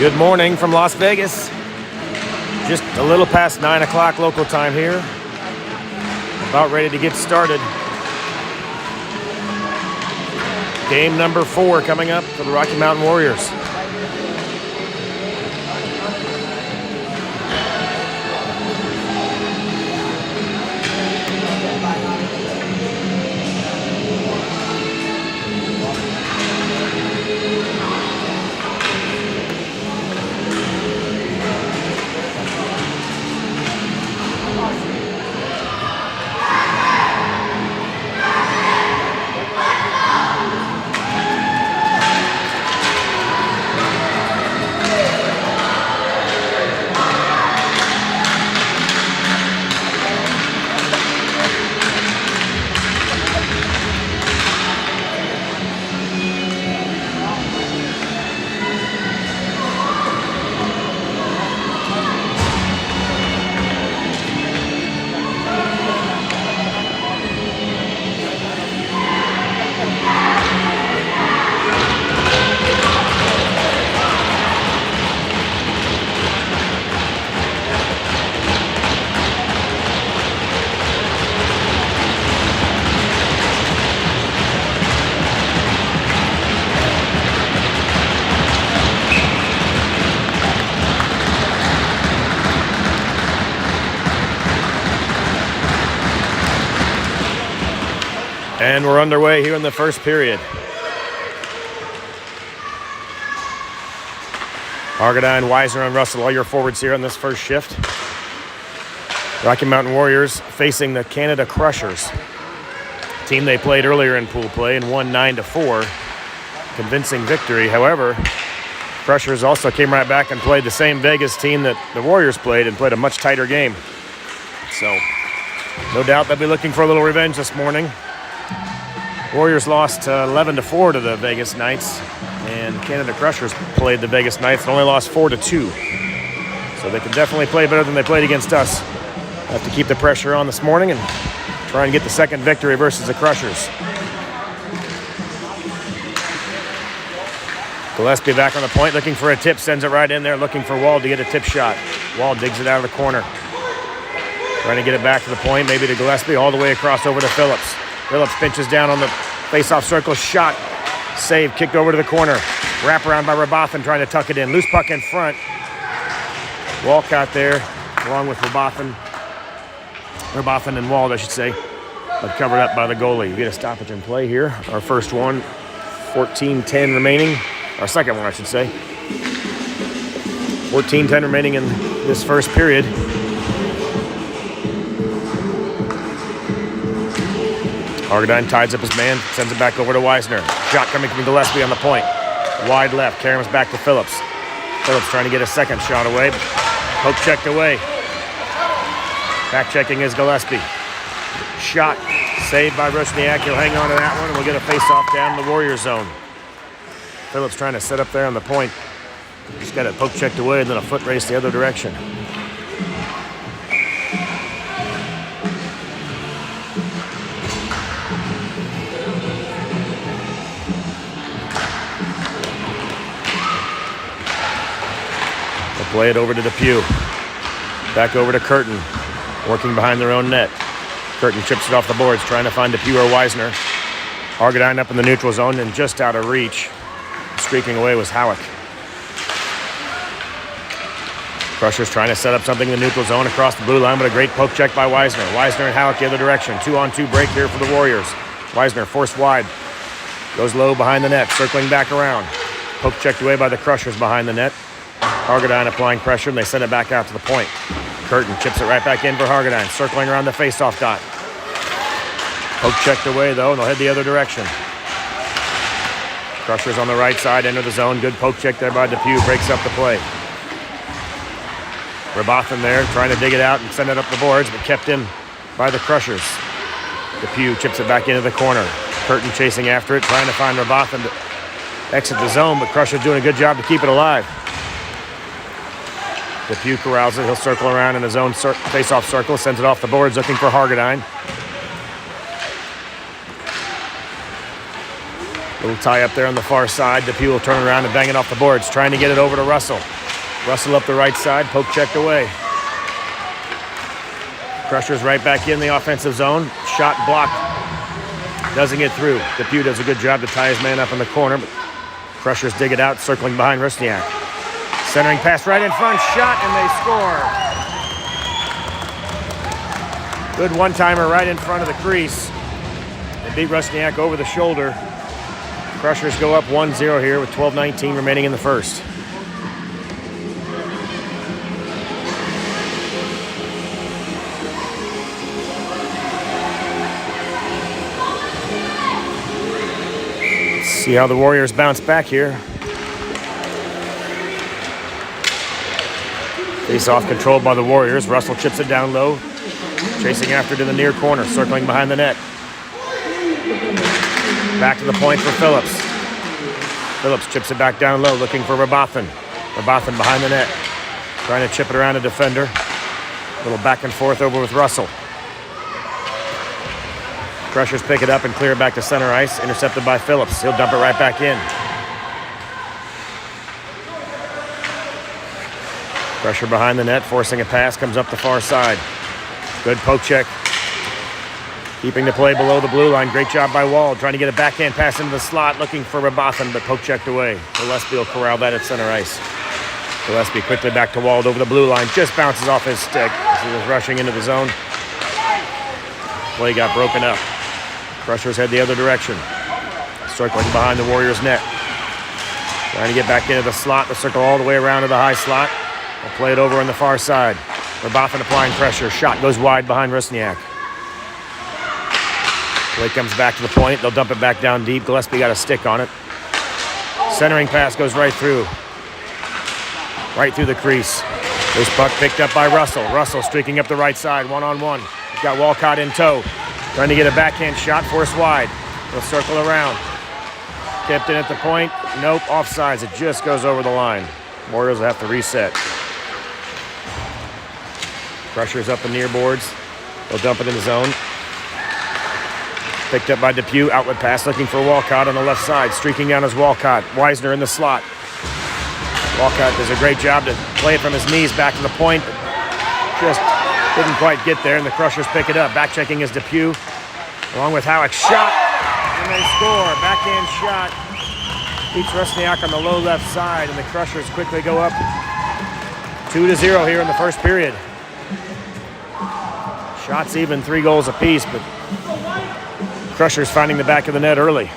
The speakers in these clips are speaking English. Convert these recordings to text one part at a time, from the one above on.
Good morning from Las Vegas. Just a little past 9 o'clock local time here. About ready to get started. Game number 4 coming up for the Rocky Mountain Warriors. And we're underway here in the first period. Argadine, Weisner, and Russell, all your forwards here on this first shift. Rocky Mountain Warriors facing the Canada Crushers, team they played earlier in pool play and won 9-4. Convincing victory. However, Crushers also came right back and played the same Vegas team that the Warriors played and played a much tighter game. So, no doubt they'll be looking for a little revenge this morning. Warriors lost 11-4 to the Vegas Knights, and Canada Crushers played the Vegas Knights and only lost 4-2. So they can definitely play better than they played against us. Have to keep the pressure on this morning and try and get the second victory versus the Crushers. Gillespie back on the point, looking for a tip, sends it right in there, looking for Wald to get a tip shot. Wald digs it out of the corner. Trying to get it back to the point, maybe to Gillespie, all the way across over to Phillips. Phillips pinches down on the face-off circle, shot, save, kicked over to the corner. Wrap around by Rabathin trying to tuck it in. Loose puck in front. Walcott there, along with Rabathin and Wald, I should say, but covered up by the goalie. We get a stoppage in play here. Our first one, 14:10 remaining. Our second one, I should say. 14:10 remaining in this first period. Argadine ties up his man, sends it back over to Weisner. Shot coming from Gillespie on the point. Wide left, Karam's back to Phillips. Phillips trying to get a second shot away. Poke checked away. Back checking is Gillespie. Shot, saved by Rusniak. He'll hang on to that one and we'll get a face-off down in the Warrior zone. Phillips trying to set up there on the point. Just got it poke checked away and then a foot race the other direction. Play it over to Depew. Back over to Curtin, working behind their own net. Curtin chips it off the boards, trying to find Depew or Weisner. Argadine up in the neutral zone and just out of reach. Streaking away was Howick. Crushers trying to set up something in the neutral zone across the blue line, but a great poke check by Weisner. Weisner and Howick the other direction. 2-on-2 break here for the Warriors. Weisner forced wide. Goes low behind the net, circling back around. Poke checked away by the Crushers behind the net. Argadine applying pressure, and they send it back out to the point. Curtin chips it right back in for Argadine, circling around the face-off dot. Poke checked away, though, and they'll head the other direction. Crushers on the right side, enter the zone. Good poke check there by Depew, breaks up the play. Rabathin there, trying to dig it out and send it up the boards, but kept in by the Crushers. Depew chips it back into the corner. Curtin chasing after it, trying to find Rabathin to exit the zone, but Crushers doing a good job to keep it alive. Depew corrals it. He'll circle around in his own face-off circle, sends it off the boards, looking for Argadine. Little tie up there on the far side. Depew will turn around and bang it off the boards, trying to get it over to Russell. Russell up the right side, poke checked away. Crushers right back in the offensive zone. Shot blocked. Doesn't get through. Depew does a good job to tie his man up in the corner, but Crushers dig it out, circling behind Rusniak. Centering pass right in front, shot, and they score. Good one-timer right in front of the crease. They beat Rusniak over the shoulder. Crushers go up 1-0 here with 12:19 remaining in the first. Let's see how the Warriors bounce back here. Face-off controlled by the Warriors. Russell chips it down low. Chasing after it in the near corner, circling behind the net. Back to the point for Phillips. Phillips chips it back down low, looking for Rabathin. Rabathin behind the net. Trying to chip it around a defender. A little back and forth over with Russell. Crushers pick it up and clear it back to center ice. Intercepted by Phillips. He'll dump it right back in. Pressure behind the net, forcing a pass, comes up the far side. Good poke check. Keeping the play below the blue line. Great job by Wald, trying to get a backhand pass into the slot, looking for Rabathin, but poke checked away. Gillespie will corral that at center ice. Gillespie quickly back to Wald over the blue line, just bounces off his stick as he was rushing into the zone. Play got broken up. Crushers head the other direction. Circling behind the Warriors' net. Trying to get back into the slot. The circle all the way around to the high slot. They'll play it over on the far side. Verboten applying pressure. Shot goes wide behind Rusniak. Play comes back to the point. They'll dump it back down deep. Gillespie got a stick on it. Centering pass goes right through. Right through the crease. This puck picked up by Russell. Russell streaking up the right side, one-on-one. He's got Walcott in tow. Trying to get a backhand shot, forced wide. They'll circle around. Kept in at the point. Nope, offsides. It just goes over the line. Warriors will have to reset. Crushers up the near boards. They'll dump it in the zone. Picked up by Depew. Outlet pass looking for Walcott on the left side. Streaking down is Walcott. Wisner in the slot. Walcott does a great job to play it from his knees back to the point. Just didn't quite get there, and the Crushers pick it up. Back checking is Depew, along with Howick. Shot, and they score. Backhand shot. Beats Rusniak on the low left side, and the Crushers quickly go up 2-0 here in the first period. Shots even, 3 goals apiece, but Crushers finding the back of the net early.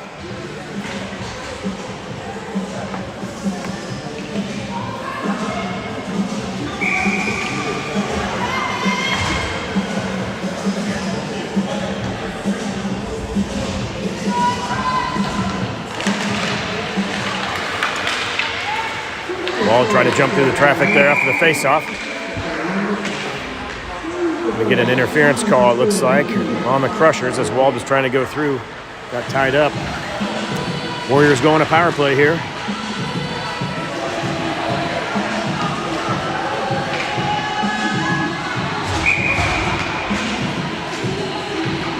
Wall trying to jump through the traffic there after the face-off. We get an interference call, it looks like, on the Crushers as Wald was trying to go through. Got tied up. Warriors going to power play here.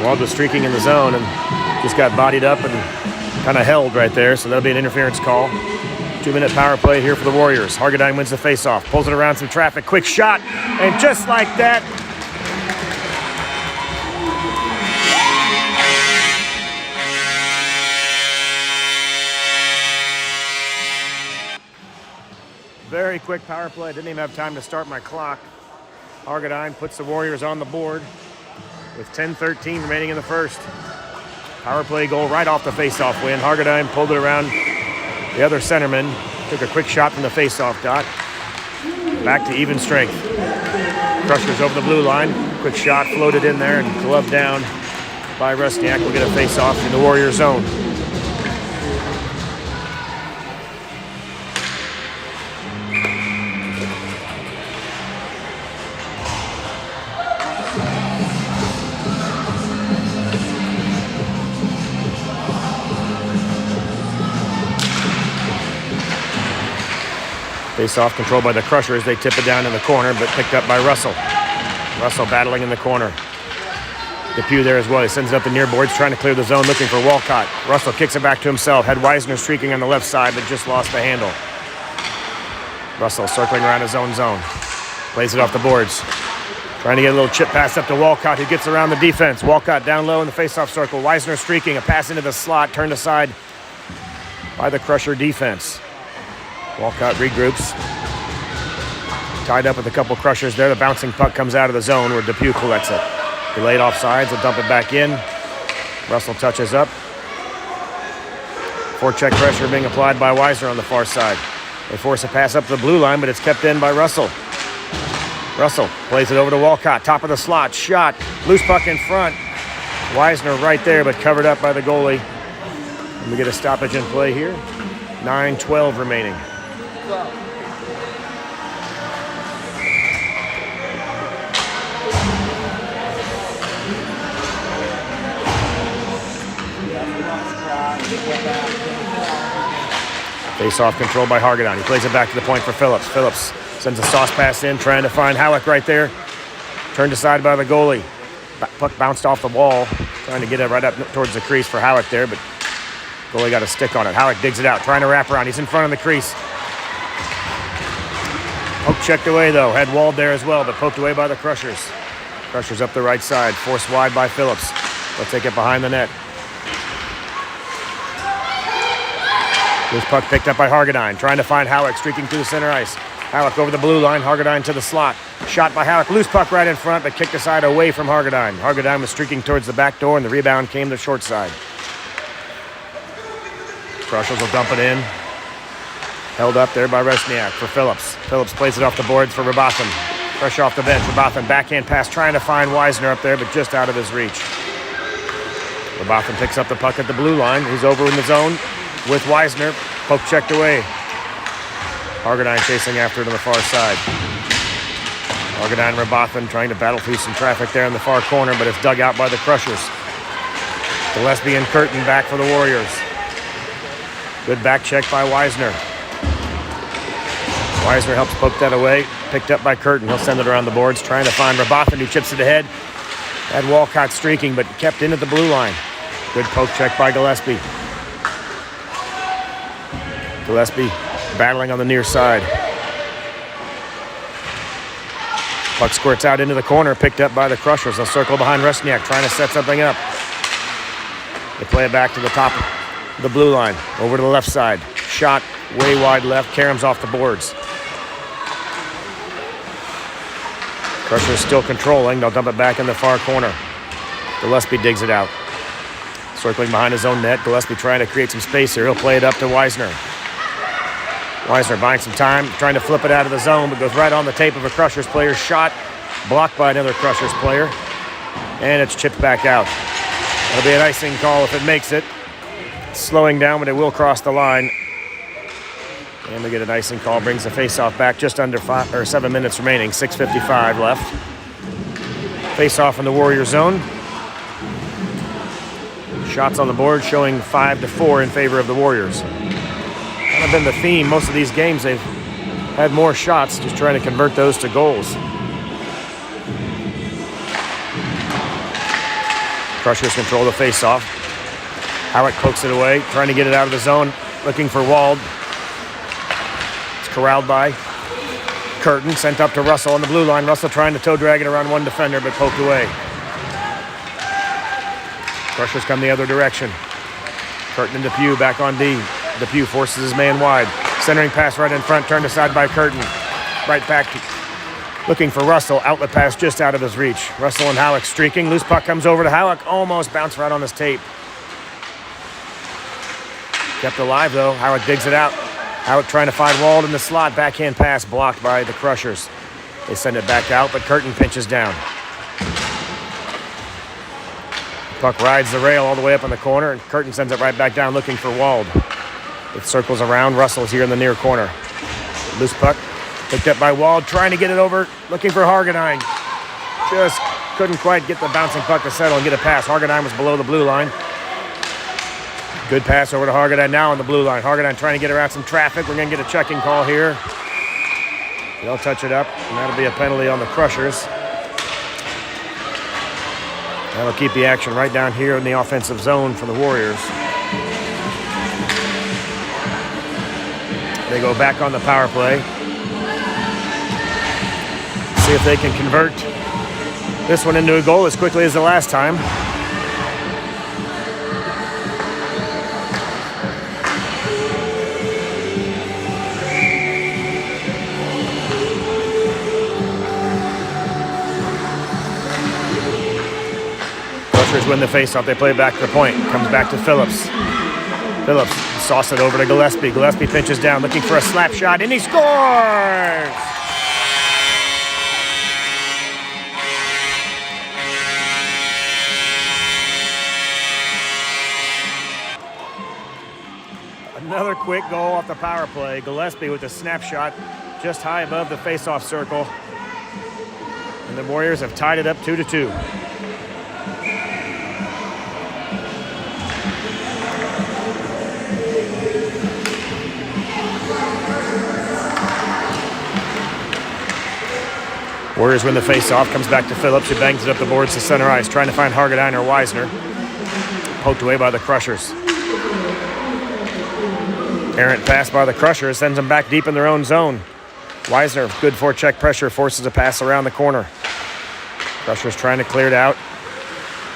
Wald was streaking in the zone and just got bodied up and kind of held right there, so that'll be an interference call. 2-minute power play here for the Warriors. Hargadine wins the faceoff, pulls it around some traffic, quick shot, and just like that, very quick power play. Didn't even have time to start my clock. Hargadine puts the Warriors on the board with 10:13 remaining in the first. Power play goal right off the faceoff win. Hargadine pulled it around the other centerman, took a quick shot from the faceoff dot. Back to even strength. Crushers over the blue line. Quick shot floated in there and gloved down by Rusniak. We'll get a faceoff in the Warrior zone. Face-off controlled by the Crushers. They tip it down in the corner, but picked up by Russell. Russell battling in the corner. Depew there as well. He sends it up the near boards, trying to clear the zone, looking for Walcott. Russell kicks it back to himself. Had Wisner streaking on the left side, but just lost the handle. Russell circling around his own zone. Plays it off the boards. Trying to get a little chip pass up to Walcott, who gets around the defense. Walcott down low in the face-off circle. Wisner streaking, a pass into the slot, turned aside by the Crusher defense. Walcott regroups. Tied up with a couple Crushers there. The bouncing puck comes out of the zone where Depew collects it. Delayed offsides. They'll dump it back in. Russell touches up. Forecheck pressure being applied by Wisner on the far side. They force a pass up the blue line, but it's kept in by Russell. Russell plays it over to Walcott. Top of the slot. Shot. Loose puck in front. Wisner right there, but covered up by the goalie. And we get a stoppage in play here. 9:12 remaining. Face-off controlled by Hargadine. He plays it back to the point for Phillips. Phillips sends a sauce pass in, trying to find Howick right there. Turned aside by the goalie. Puck bounced off the wall, trying to get it right up towards the crease for Howick there, but goalie got a stick on it. Howick digs it out, trying to wrap around. He's in front of the crease. Poke checked away, though. Had Walled there as well, but poked away by the Crushers. Crushers up the right side, forced wide by Phillips. They'll take it behind the net. This puck picked up by Hargadine, trying to find Howick, streaking through the center ice. Halleck over the blue line. Hargadine to the slot. Shot by Halleck. Loose puck right in front, but kicked aside away from Hargadine. Hargadine was streaking towards the back door, and the rebound came to short side. Crushers will dump it in. Held up there by Resniak for Phillips. Phillips plays it off the boards for Rabathin. Fresh off the bench. Rabathin backhand pass trying to find Weisner up there, but just out of his reach. Rabathin picks up the puck at the blue line. He's over in the zone with Weisner. Poke checked away. Hargadine chasing after it on the far side. Hargadine and Rabathin trying to battle through some traffic there in the far corner, but it's dug out by the Crushers. Gillespie and Curtin back for the Warriors. Good back check by Weisner. Weisner helps poke that away. Picked up by Curtin. He'll send it around the boards, trying to find Rabathin, who chips it ahead. Had Walcott streaking, but kept in at the blue line. Good poke check by Gillespie. Gillespie battling on the near side. Puck squirts out into the corner, picked up by the Crushers. They'll circle behind Resniak, trying to set something up. They play it back to the top of the blue line, over to the left side. Shot way wide left. Karam's off the boards. Crushers still controlling. They'll dump it back in the far corner. Gillespie digs it out. Circling behind his own net. Gillespie trying to create some space here. He'll play it up to Weisner. Weisner buying some time, trying to flip it out of the zone, but goes right on the tape of a Crushers player's shot. Blocked by another Crushers player. And it's chipped back out. That'll be an icing call if it makes it. Slowing down, but it will cross the line. And we get an icing call, brings the face-off back just under 7 minutes remaining, 6:55 left. Face-off in the Warrior zone. Shots on the board showing 5-4 in favor of the Warriors. Kind of been the theme most of these games. They've had more shots, just trying to convert those to goals. Crushers control the face-off. Halleck pokes it away, trying to get it out of the zone, looking for Wald. Corralled by Curtin, sent up to Russell on the blue line. Russell trying to toe drag it around one defender, but poked away. Crushers come the other direction. Curtin and Depew back on D. Depew forces his man wide. Centering pass right in front, turned aside by Curtin. Right back, looking for Russell. Outlet pass just out of his reach. Russell and Halleck streaking. Loose puck comes over to Halleck. Almost bounced right on his tape. Kept alive though. Halleck digs it out. Halleck trying to find Wald in the slot. Backhand pass blocked by the Crushers. They send it back out, but Curtin pinches down. Puck rides the rail all the way up in the corner, and Curtin sends it right back down looking for Wald. It circles around. Russell's here in the near corner. Loose puck picked up by Wald, trying to get it over, looking for Hargadine. Just couldn't quite get the bouncing puck to settle and get a pass. Hargadine was below the blue line. Good pass over to Hargadine now on the blue line. Hargadine trying to get around some traffic. We're going to get a checking call here. They'll touch it up, and that'll be a penalty on the Crushers. That'll keep the action right down here in the offensive zone for the Warriors. They go back on the power play. See if they can convert this one into a goal as quickly as the last time. Crushers win the faceoff. They play it back to the point. Comes back to Phillips. Phillips sauce it over to Gillespie. Gillespie pinches down, looking for a slap shot, and he scores! Another quick goal off the power play. Gillespie with a snapshot just high above the face-off circle. And the Warriors have tied it up 2-2. Warriors win the face-off. Comes back to Phillips, who bangs it up the boards to center ice, trying to find Hargadine or Weisner. Poked away by the Crushers. Errant pass by the Crushers sends them back deep in their own zone. Weisner, good forecheck pressure, forces a pass around the corner. Crushers trying to clear it out.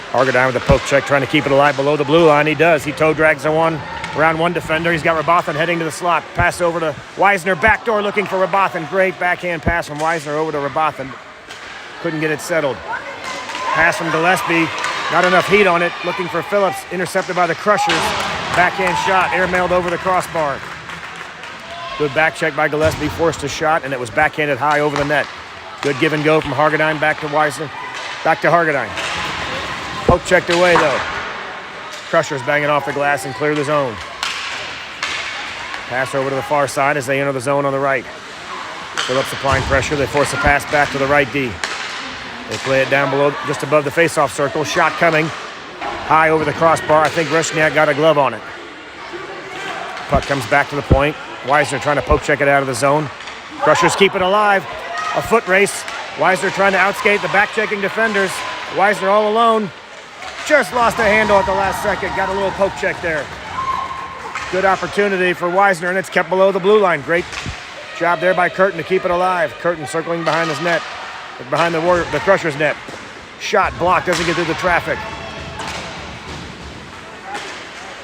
Hargadine with a poke check, trying to keep it alive below the blue line. He does. He toe drags the one Around one defender, he's got Rabathin heading to the slot. Pass over to Weisner, backdoor looking for Rabathin. Great backhand pass from Weisner over to Rabathin. Couldn't get it settled. Pass from Gillespie, not enough heat on it. Looking for Phillips, intercepted by the Crushers. Backhand shot, airmailed over the crossbar. Good back check by Gillespie, forced a shot, and it was backhanded high over the net. Good give and go from Hargadine back to Weisner. Back to Hargadine. Poke checked away though. Crushers banging off the glass and clear the zone. Pass over to the far side as they enter the zone on the right. Phillips applying pressure. They force a pass back to the right D. They play it down below, just above the face-off circle. Shot coming. High over the crossbar. I think Rusniak got a glove on it. Puck comes back to the point. Weisner trying to poke check it out of the zone. Crushers keep it alive. A foot race. Weisner trying to outskate the back-checking defenders. Weisner all alone. Just lost the handle at the last second. Got a little poke check there. Good opportunity for Weisner, and it's kept below the blue line. Great job there by Curtin to keep it alive. Curtin circling behind his net, behind the Crushers' net. Shot blocked, doesn't get through the traffic.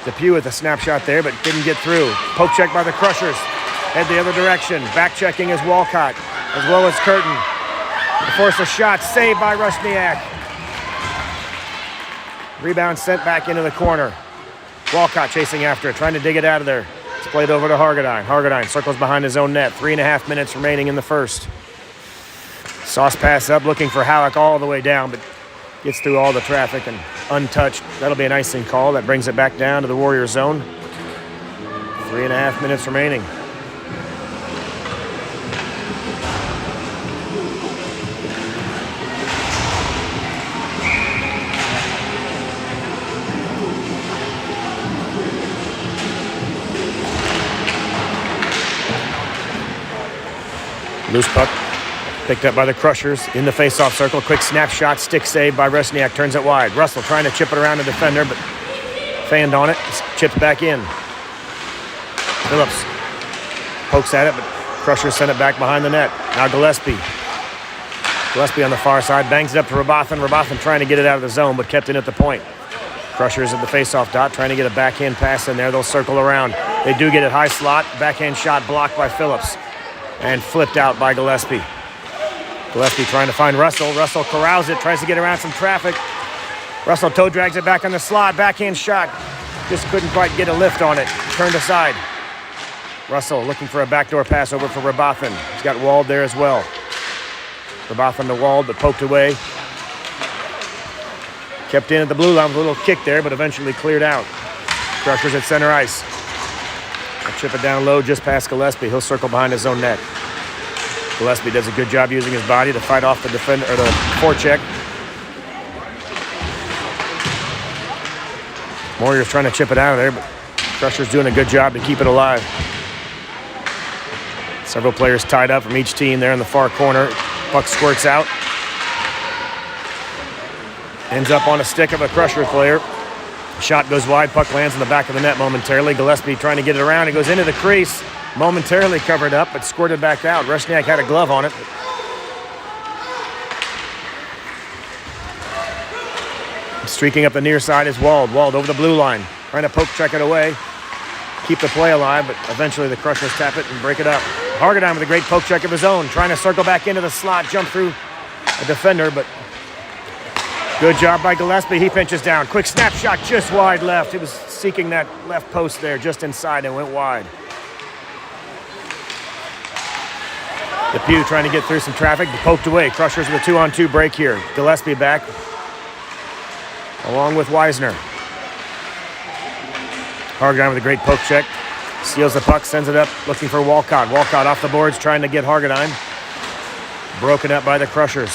Depew with a snapshot there, but didn't get through. Poke check by the Crushers. Head the other direction. Back checking is Walcott, as well as Curtin. To force a shot, saved by Rusniak. Rebound sent back into the corner. Walcott chasing after it, trying to dig it out of there. It's played over to Hargadine. Hargadine circles behind his own net. 3.5 minutes remaining in the first. Sauce pass up, looking for Halleck all the way down, but gets through all the traffic and untouched. That'll be an icing call. That brings it back down to the Warrior zone. 3.5 minutes remaining. Loose puck picked up by the Crushers in the face-off circle. Quick snapshot, stick save by Rusniak, turns it wide. Russell trying to chip it around the defender, but fanned on it, chips back in. Phillips pokes at it, but Crushers sent it back behind the net. Now Gillespie. Gillespie on the far side, bangs it up to Rabathin. Rabathin trying to get it out of the zone, but kept it at the point. Crushers at the face-off dot, trying to get a backhand pass in there. They'll circle around. They do get it high slot. Backhand shot blocked by Phillips and flipped out by Gillespie. Gillespie trying to find Russell. Russell corrals it, tries to get around some traffic. Russell toe drags it back on the slot. Backhand shot. Just couldn't quite get a lift on it. Turned aside. Russell looking for a backdoor pass over for Rabathin. He's got Wald there as well. Rabathin to Wald, but poked away. Kept in at the blue line with a little kick there, but eventually cleared out. Crushers at center ice. They'll chip it down low just past Gillespie. He'll circle behind his own net. Gillespie does a good job using his body to fight off the defender or the forecheck. Warriors trying to chip it out of there, but Crushers doing a good job to keep it alive. Several players tied up from each team there in the far corner. Puck squirts out. Ends up on a stick of a Crusher player. Shot goes wide. Puck lands in the back of the net momentarily. Gillespie trying to get it around. It goes into the crease. Momentarily covered up, but squirted back out. Rusniak had a glove on it. Streaking up the near side is Wald. Wald over the blue line. Trying to poke check it away. Keep the play alive, but eventually the Crushers tap it and break it up. Hargadine with a great poke check of his own. Trying to circle back into the slot. Jump through a defender, but good job by Gillespie. He pinches down. Quick snapshot just wide left. He was seeking that left post there just inside and went wide. Depew trying to get through some traffic, but poked away. Crushers with a 2-on-2 break here. Gillespie back along with Weisner. Hargadine with a great poke check. Steals the puck, sends it up, looking for Walcott. Walcott off the boards, trying to get Hargadine. Broken up by the Crushers.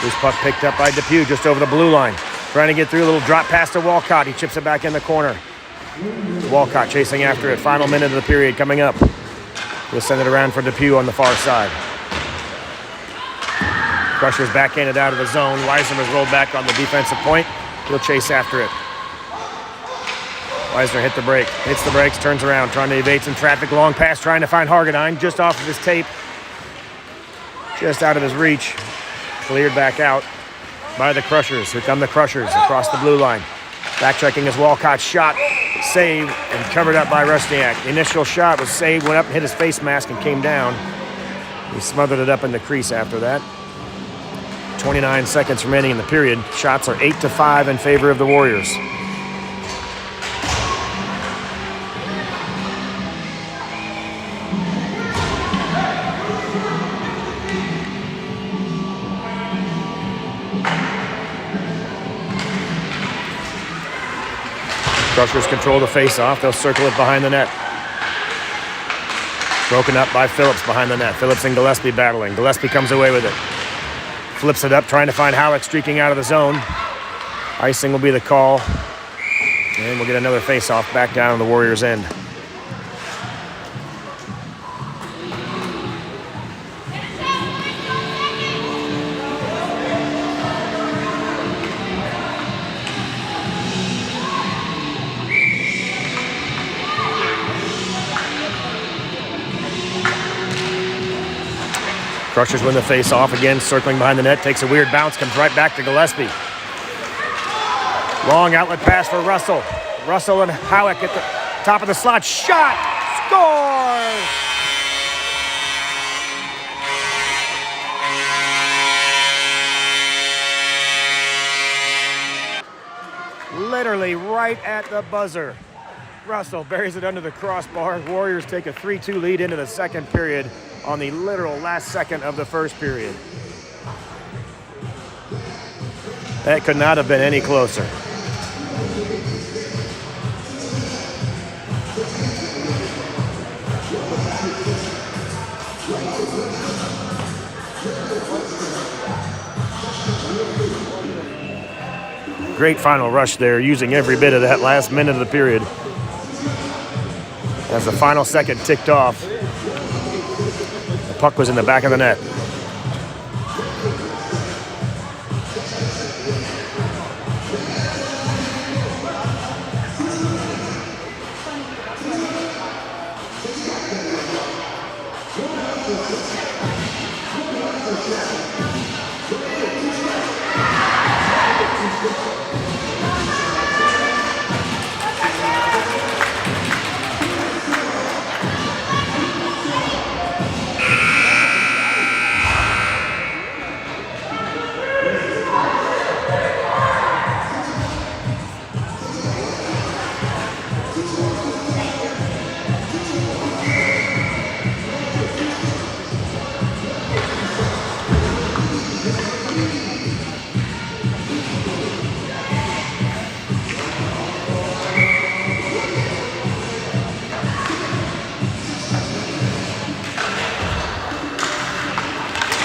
Loose puck picked up by Depew just over the blue line. Trying to get through, a little drop pass to Walcott. He chips it back in the corner. Walcott chasing after it. Final minute of the period coming up. We'll send it around for Depew on the far side. Crushers backhanded out of the zone. Weisner was rolled back on the defensive point. He'll chase after it. Weisner hit the break. Hits the brakes, turns around, trying to evade some traffic. Long pass, trying to find Hargadine. Just off of his tape. Just out of his reach. Cleared back out by the Crushers. Here come the Crushers across the blue line. Back checking is Walcott's shot. Save and covered up by Rusniak. The initial shot was saved, went up and hit his face mask and came down. He smothered it up in the crease after that. 29 seconds remaining in the period. Shots are 8-5 in favor of the Warriors. Crushers control the face-off. They'll circle it behind the net. Broken up by Phillips behind the net. Phillips and Gillespie battling. Gillespie comes away with it. Flips it up, trying to find Howick streaking out of the zone. Icing will be the call. And we'll get another face-off back down on the Warriors' end. Crushers win the face-off again, circling behind the net, takes a weird bounce, comes right back to Gillespie. Long outlet pass for Russell. Russell and Howick at the top of the slot. Shot! Score! Literally right at the buzzer. Russell buries it under the crossbar. Warriors take a 3-2 lead into the second period on the literal last second of the first period. That could not have been any closer. Great final rush there, using every bit of that last minute of the period. As the final second ticked off, the puck was in the back of the net.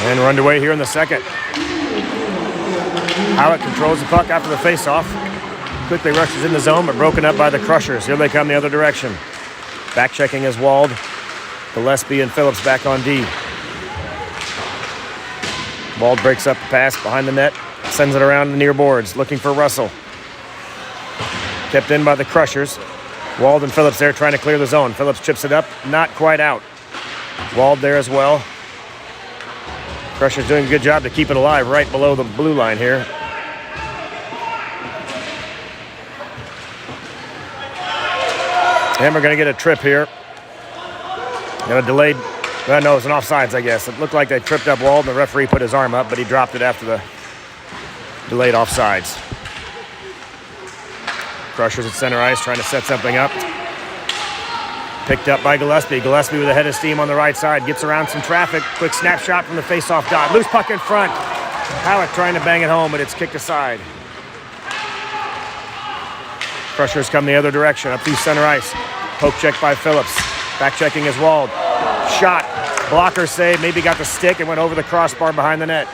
And we're underway here in the second. Howick controls the puck after the faceoff. Quickly rushes in the zone, but broken up by the Crushers. Here they come the other direction. Back checking is Wald. Gillespie and Phillips back on D. Wald breaks up the pass behind the net, sends it around the near boards, looking for Russell. Kept in by the Crushers. Wald and Phillips there trying to clear the zone. Phillips chips it up, not quite out. Wald there as well. Crushers doing a good job to keep it alive right below the blue line here. And we're going to get a trip here. And a delayed, well, no, it was an offsides, I guess. It looked like they tripped up Wald, and the referee put his arm up, but he dropped it after the delayed offsides. Crushers at center ice trying to set something up. Picked up by Gillespie. Gillespie with a head of steam on the right side. Gets around some traffic. Quick snapshot from the face-off dot. Loose puck in front. Howick trying to bang it home, but it's kicked aside. Crushers come the other direction, up through center ice. Poke check by Phillips. Back checking is Wald. Shot. Blocker save. Maybe got the stick and went over the crossbar behind the net.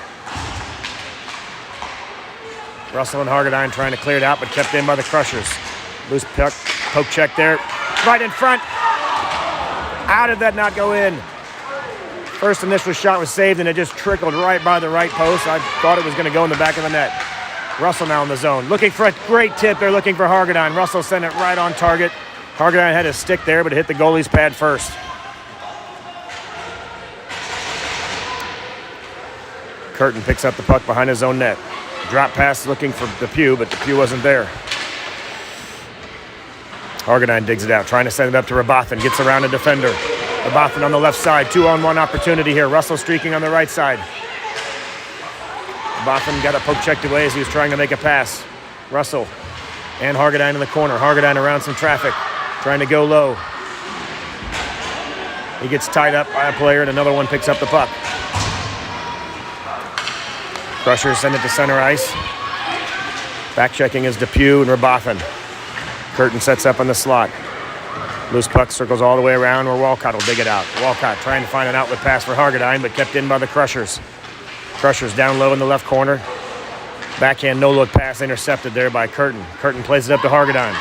Russell and Hargadine trying to clear it out, but kept in by the Crushers. Loose puck. Poke check there. Right in front. How did that not go in? First initial shot was saved, and it just trickled right by the right post. I thought it was going to go in the back of the net. Russell now in the zone. Looking for a great tip. They're looking for Hargadine. Russell sent it right on target. Hargadine had his stick there, but it hit the goalie's pad first. Curtin picks up the puck behind his own net. Drop pass looking for Depew, but Depew wasn't there. Hargadine digs it out, trying to send it up to Rabathin. Gets around a defender. Rabathin on the left side. 2-on-1 opportunity here. Russell streaking on the right side. Rabathin got a poke checked away as he was trying to make a pass. Russell and Hargadine in the corner. Hargadine around some traffic, trying to go low. He gets tied up by a player, and another one picks up the puck. Crushers send it to center ice. Back checking is Depew and Rabathin. Curtin sets up in the slot. Loose puck circles all the way around where Walcott will dig it out. Walcott trying to find an outlet pass for Hargadine, but kept in by the Crushers. Crushers down low in the left corner. Backhand no-look pass intercepted there by Curtin. Curtin plays it up to Hargadine.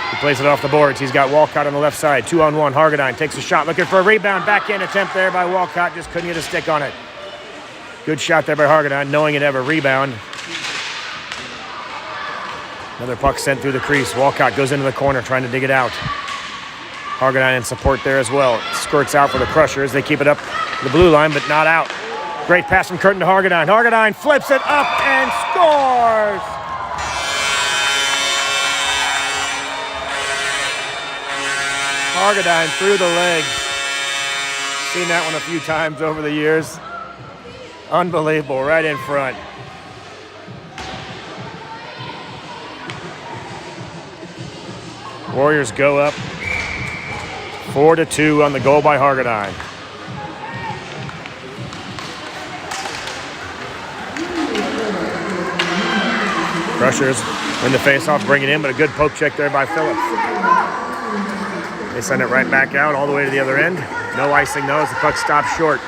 He plays it off the boards. He's got Walcott on the left side. 2-on-1. Hargadine takes a shot, looking for a rebound. Backhand attempt there by Walcott. Just couldn't get a stick on it. Good shot there by Hargadine, knowing it'd have a rebound. Another puck sent through the crease. Walcott goes into the corner trying to dig it out. Hargadine in support there as well. Squirts out for the Crushers. They keep it up the blue line, but not out. Great pass from Curtin to Hargadine. Hargadine flips it up and scores! Hargadine through the legs. Seen that one a few times over the years. Unbelievable, right in front. Warriors go up 4-2 on the goal by Hargadine. Crushers win the faceoff, bring it in, but a good poke check there by Phillips. They send it right back out all the way to the other end. No icing though as the puck stops short.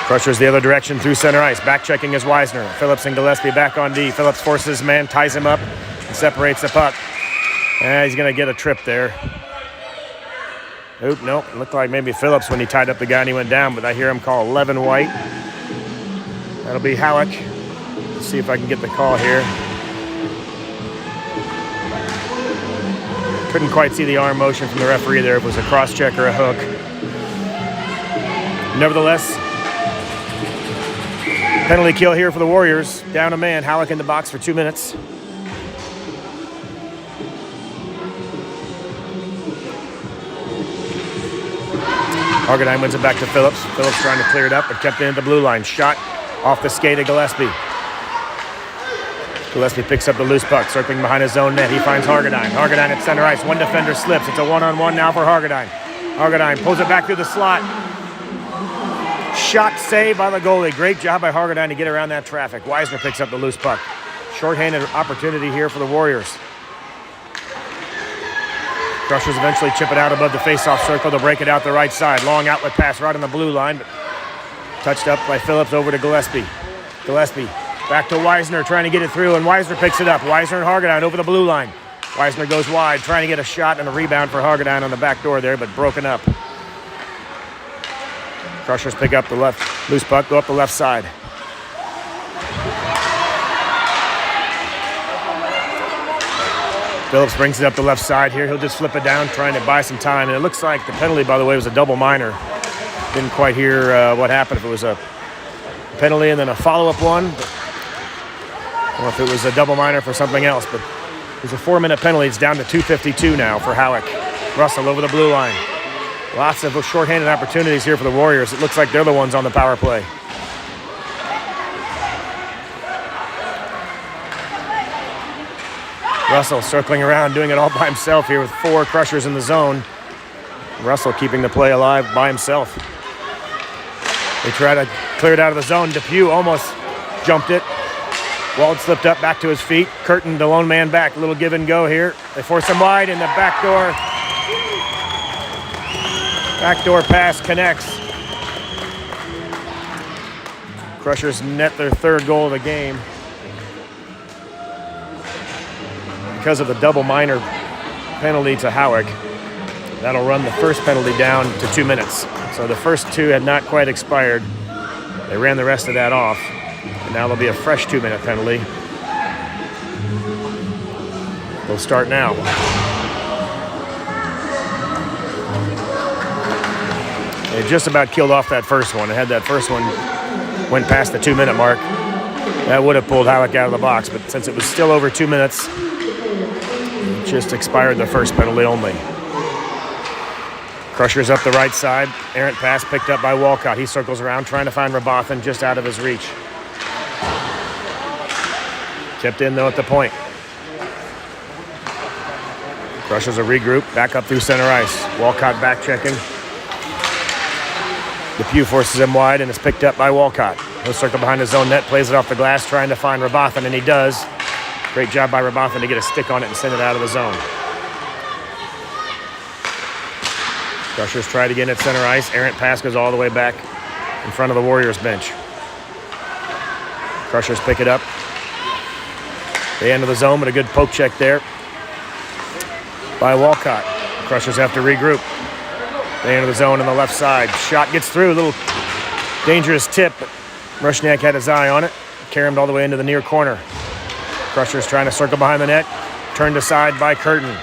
Crushers the other direction through center ice. Back checking is Weisner. Phillips and Gillespie back on D. Phillips forces his man, ties him up, and separates the puck. He's going to get a trip there. Oop, nope. Looked like maybe Phillips when he tied up the guy and he went down, but I hear him call 11 white. That'll be Halleck. Let's see if I can get the call here. Couldn't quite see the arm motion from the referee there if it was a cross check or a hook. Nevertheless, penalty kill here for the Warriors. Down a man. Halleck in the box for 2 minutes. Hargadine wins it back to Phillips. Phillips trying to clear it up, but kept it in the blue line. Shot off the skate of Gillespie. Gillespie picks up the loose puck, circling behind his own net. He finds Hargadine. Hargadine at center ice. One defender slips. It's a one-on-one now for Hargadine. Hargadine pulls it back through the slot. Shot saved by the goalie. Great job by Hargadine to get around that traffic. Weisner picks up the loose puck. Shorthanded opportunity here for the Warriors. Crushers eventually chip it out above the face-off circle to break it out the right side. Long outlet pass right on the blue line, but touched up by Phillips over to Gillespie. Gillespie back to Weisner trying to get it through, and Weisner picks it up. Weisner and Hargadine over the blue line. Weisner goes wide, trying to get a shot and a rebound for Hargadine on the back door there, but broken up. Crushers pick up the left loose puck, go up the left side. Phillips brings it up the left side here. He'll just flip it down, trying to buy some time. And it looks like the penalty, by the way, was a double minor. Didn't quite hear what happened, if it was a penalty and then a follow-up one, or if it was a double minor for something else. But it was a 4-minute penalty. It's down to 2:52 now for Halleck. Russell over the blue line. Lots of shorthanded opportunities here for the Warriors. It looks like they're the ones on the power play. Russell circling around, doing it all by himself here with 4 Crushers in the zone. Russell keeping the play alive by himself. They try to clear it out of the zone. Depew almost jumped it. Wald slipped up back to his feet. Curtin, the lone man back. A little give and go here. They force him wide in the back door. Backdoor pass connects. Crushers net their 3rd goal of the game. Because of the double minor penalty to Halleck, that'll run the first penalty down to 2 minutes. So the first 2 had not quite expired. They ran the rest of that off. And now there'll be a fresh 2-minute penalty. They'll start now. They just about killed off that first one. They had that first one, went past the 2-minute mark. That would have pulled Halleck out of the box, but since it was still over 2 minutes, it just expired the first penalty only. Crushers up the right side. Errant pass picked up by Walcott. He circles around trying to find Rabothan just out of his reach. Tipped in though at the point. Crushers a regroup, back up through center ice. Walcott back checking. Depew forces him wide and is picked up by Walcott. He'll circle behind his own net, plays it off the glass, trying to find Rabothan, and he does. Great job by Rabothan to get a stick on it and send it out of the zone. Crushers tried again at center ice. Errant pass goes all the way back in front of the Warriors bench. Crushers pick it up. They enter the zone, but a good poke check there by Walcott. Crushers have to regroup. They enter the zone on the left side. Shot gets through, a little dangerous tip, but Rusniak had his eye on it. Carried him all the way into the near corner. Crushers trying to circle behind the net. Turned aside by Curtin.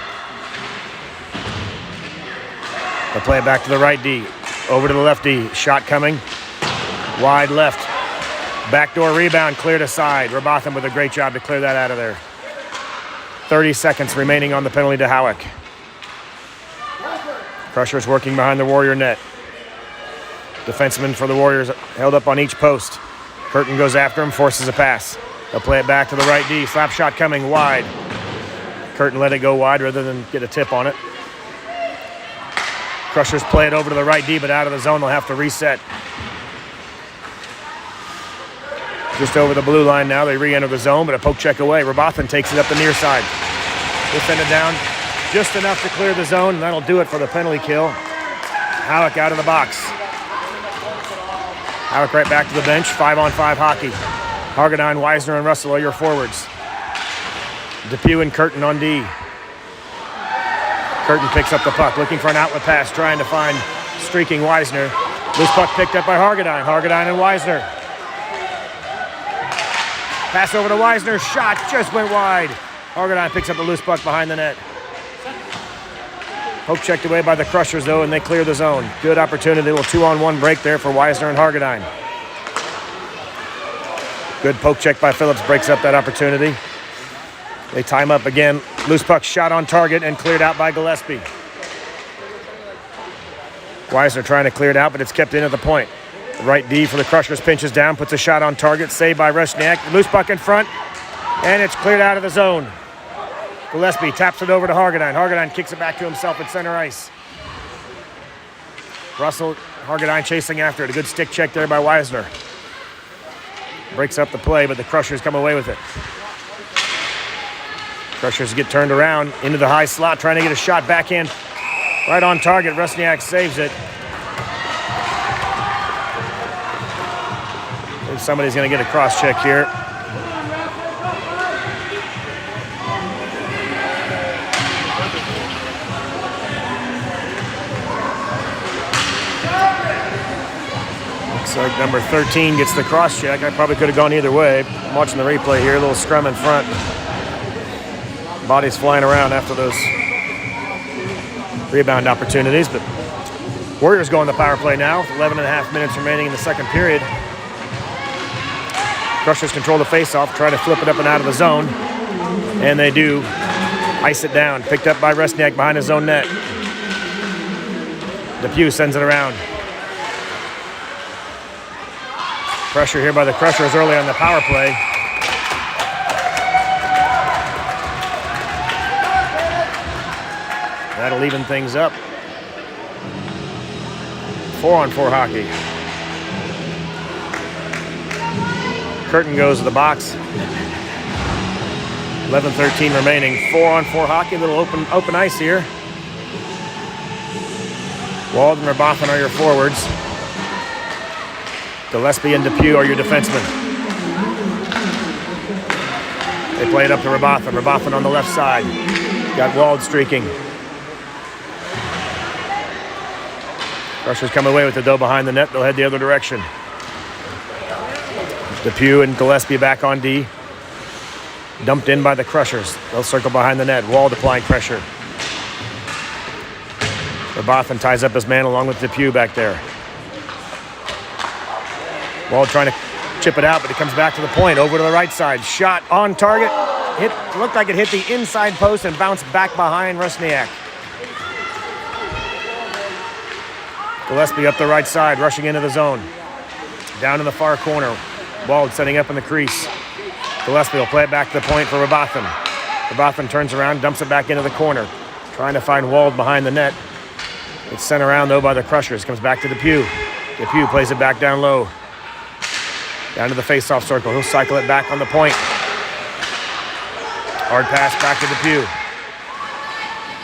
They'll play it back to the right D. Over to the left D. Shot coming. Wide left. Backdoor rebound cleared aside. Rabothan with a great job to clear that out of there. 30 seconds remaining on the penalty to Halleck. Crushers working behind the Warrior net. Defensemen for the Warriors held up on each post. Curtin goes after him, forces a pass. They'll play it back to the right D. Slap shot coming wide. Curtin let it go wide rather than get a tip on it. Crushers play it over to the right D, but out of the zone, they'll have to reset. Just over the blue line now, they re-enter the zone, but a poke check away. Rabothan takes it up the near side. He'll send it down just enough to clear the zone, and that'll do it for the penalty kill. Halleck out of the box. Halleck right back to the bench, 5-on-5 hockey. Hargadine, Weisner, and Russell are your forwards. Depew and Curtin on D. Curtin picks up the puck, looking for an outlet pass, trying to find streaking Weisner. Loose puck picked up by Hargadine. Hargadine and Weisner. Pass over to Weisner. Shot just went wide. Hargadine picks up the loose puck behind the net. Poke checked away by the Crushers, though, and they clear the zone. Good opportunity. A little 2-on-1 break there for Weisner and Hargadine. Good poke check by Phillips. Breaks up that opportunity. They time up again. Loose puck shot on target and cleared out by Gillespie. Weisner trying to clear it out, but it's kept in at the point. The right D for the Crushers pinches down, puts a shot on target. Saved by Rusniak. Loose puck in front, and it's cleared out of the zone. Gillespie taps it over to Hargadine. Hargadine kicks it back to himself at center ice. Russell, Hargadine chasing after it. A good stick check there by Weisner. Breaks up the play, but the Crushers come away with it. Crushers get turned around into the high slot, trying to get a shot backhand right on target. Rusniak saves it. And somebody's going to get a cross check here. Looks like number 13 gets the cross check. I probably could have gone either way. I'm watching the replay here. A little scrum in front. Bodies flying around after those rebound opportunities, but Warriors go on the power play now. 11.5 minutes remaining in the second period. Crushers control the faceoff, try to flip it up and out of the zone, and they do. Ice it down, picked up by Rusniak behind his own net. Depew sends it around. Pressure here by the Crushers early on the power play. That'll even things up. 4-on-4 hockey. Curtin goes to the box. 11:13 remaining. 4-on-4 hockey. A little open ice here. Wald and Rabothan are your forwards. Gillespie and Depew are your defensemen. They play it up to Rabothan. Rabothan on the left side. Got Wald streaking. Crushers come away with the dough behind the net. They'll head the other direction. Depew and Gillespie back on D. Dumped in by the Crushers. They'll circle behind the net. Wald applying pressure. Rabothan ties up his man along with Depew back there. Wald trying to chip it out, but it comes back to the point, over to the right side. Shot on target. Looked like it hit the inside post and bounced back behind Rusniak. Gillespie up the right side, rushing into the zone. Down in the far corner. Wald setting up in the crease. Gillespie will play it back to the point for Rabathin. Rabathin turns around, dumps it back into the corner. Trying to find Wald behind the net. It's sent around, though, by the Crushers. Comes back to Depew. Depew plays it back down low. Down to the face-off circle. He'll cycle it back on the point. Hard pass back to Depew.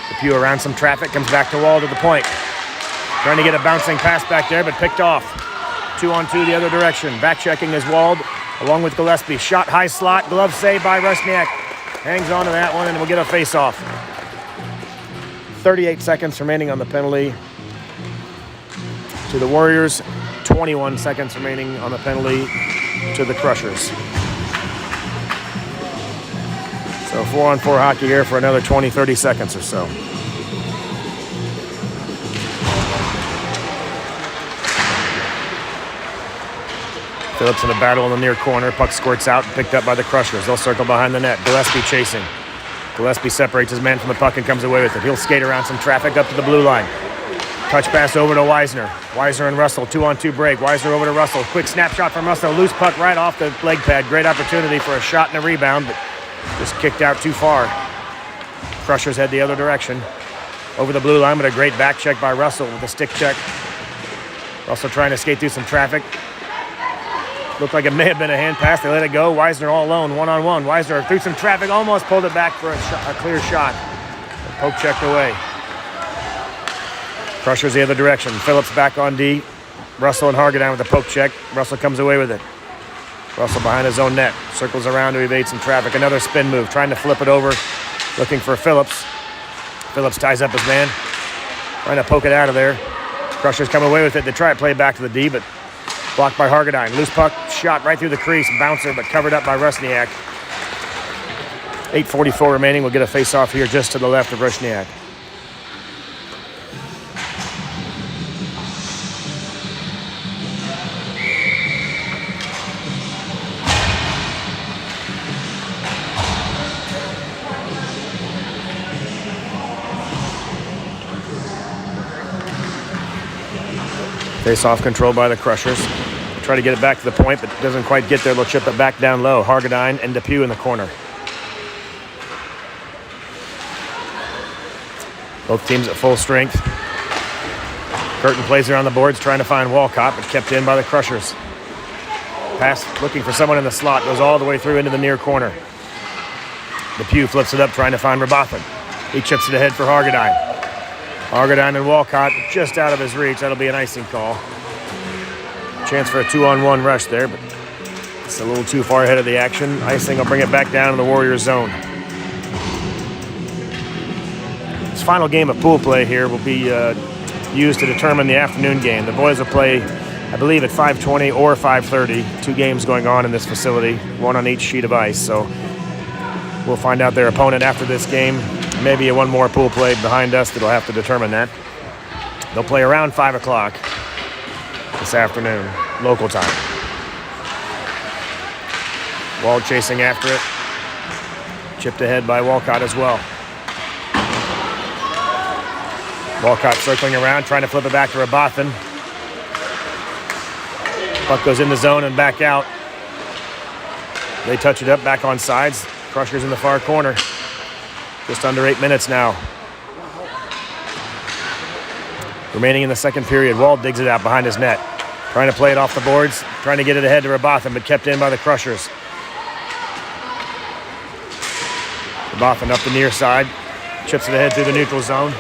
Depew around some traffic, comes back to Wald at the point. Trying to get a bouncing pass back there, but picked off. 2-on-2 the other direction. Back checking is Wald, along with Gillespie. Shot high slot, glove save by Rusniak. Hangs on to that one, and we'll get a face-off. 38 seconds remaining on the penalty to the Warriors. 21 seconds remaining on the penalty to the Crushers. So 4-on-4 hockey here for another 20, 30 seconds or so. Phillips in a battle in the near corner. Puck squirts out and picked up by the Crushers. They'll circle behind the net. Gillespie chasing. Gillespie separates his man from the puck and comes away with it. He'll skate around some traffic up to the blue line. Touch pass over to Weisner. Weisner and Russell, 2-on-2 break. Weisner over to Russell. Quick snapshot from Russell. Loose puck right off the leg pad. Great opportunity for a shot and a rebound, but just kicked out too far. Crushers head the other direction. Over the blue line, but a great back check by Russell with a stick check. Russell trying to skate through some traffic. Looked like it may have been a hand pass. They let it go. Weisner all alone, 1-on-1. Weisner through some traffic, almost pulled it back for a clear shot. The poke checked away. Crushers the other direction. Phillips back on D. Russell and Hargadown with a poke check. Russell comes away with it. Russell behind his own net. Circles around to evade some traffic. Another spin move, trying to flip it over. Looking for Phillips. Phillips ties up his man. Trying to poke it out of there. Crushers come away with it. They try to play it back to the D, but blocked by Hargadown. Loose puck, shot right through the crease. Bouncer, but covered up by Rusniak. 8:44 remaining. We'll get a face-off here just to the left of Rusniak. Face-off control by the Crushers. Try to get it back to the point, but doesn't quite get there. They'll chip it back down low. Hargadown and Depew in the corner. Both teams at full strength. Curtin plays around the boards, trying to find Walcott, but kept in by the Crushers. Pass looking for someone in the slot. Goes all the way through into the near corner. Depew flips it up, trying to find Rabathin. He chips it ahead for Hargadown. Hargadown and Walcott just out of his reach. That'll be an icing call. Chance for a 2-on-1 rush there, but it's a little too far ahead of the action. Icing will bring it back down in the Warriors zone. This final game of pool play here will be used to determine the afternoon game. The boys will play, I believe, at 5:20 or 5:30. 2 games going on in this facility, 1 on each sheet of ice. So we'll find out their opponent after this game. Maybe one more pool play behind us that'll have to determine that. They'll play around 5 o'clock this afternoon, local time. Wald chasing after it. Chipped ahead by Walcott as well. Walcott circling around, trying to flip it back to Rabathin. Puck goes in the zone and back out. They touch it up, back on sides. Crushers in the far corner. Just under 8 minutes now. Remaining in the second period, Wald digs it out behind his net. Trying to play it off the boards, trying to get it ahead to Rabathin, but kept in by the Crushers. Rabathin up the near side, chips it ahead through the neutral zone.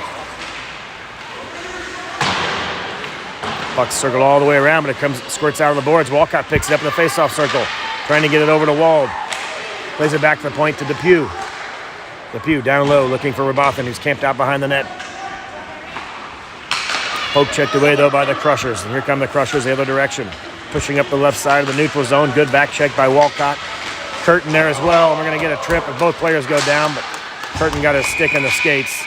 Puck circled all the way around, but it squirts out of the boards. Walcott picks it up in the face-off circle, trying to get it over to Wald. Plays it back to the point to Depew. Depew down low, looking for Rabathin, who's camped out behind the net. Poke checked away, though, by the Crushers. And here come the Crushers the other direction. Pushing up the left side of the neutral zone. Good back check by Walcott. Curtin there as well. We're going to get a trip if both players go down, but Curtin got his stick in the skates.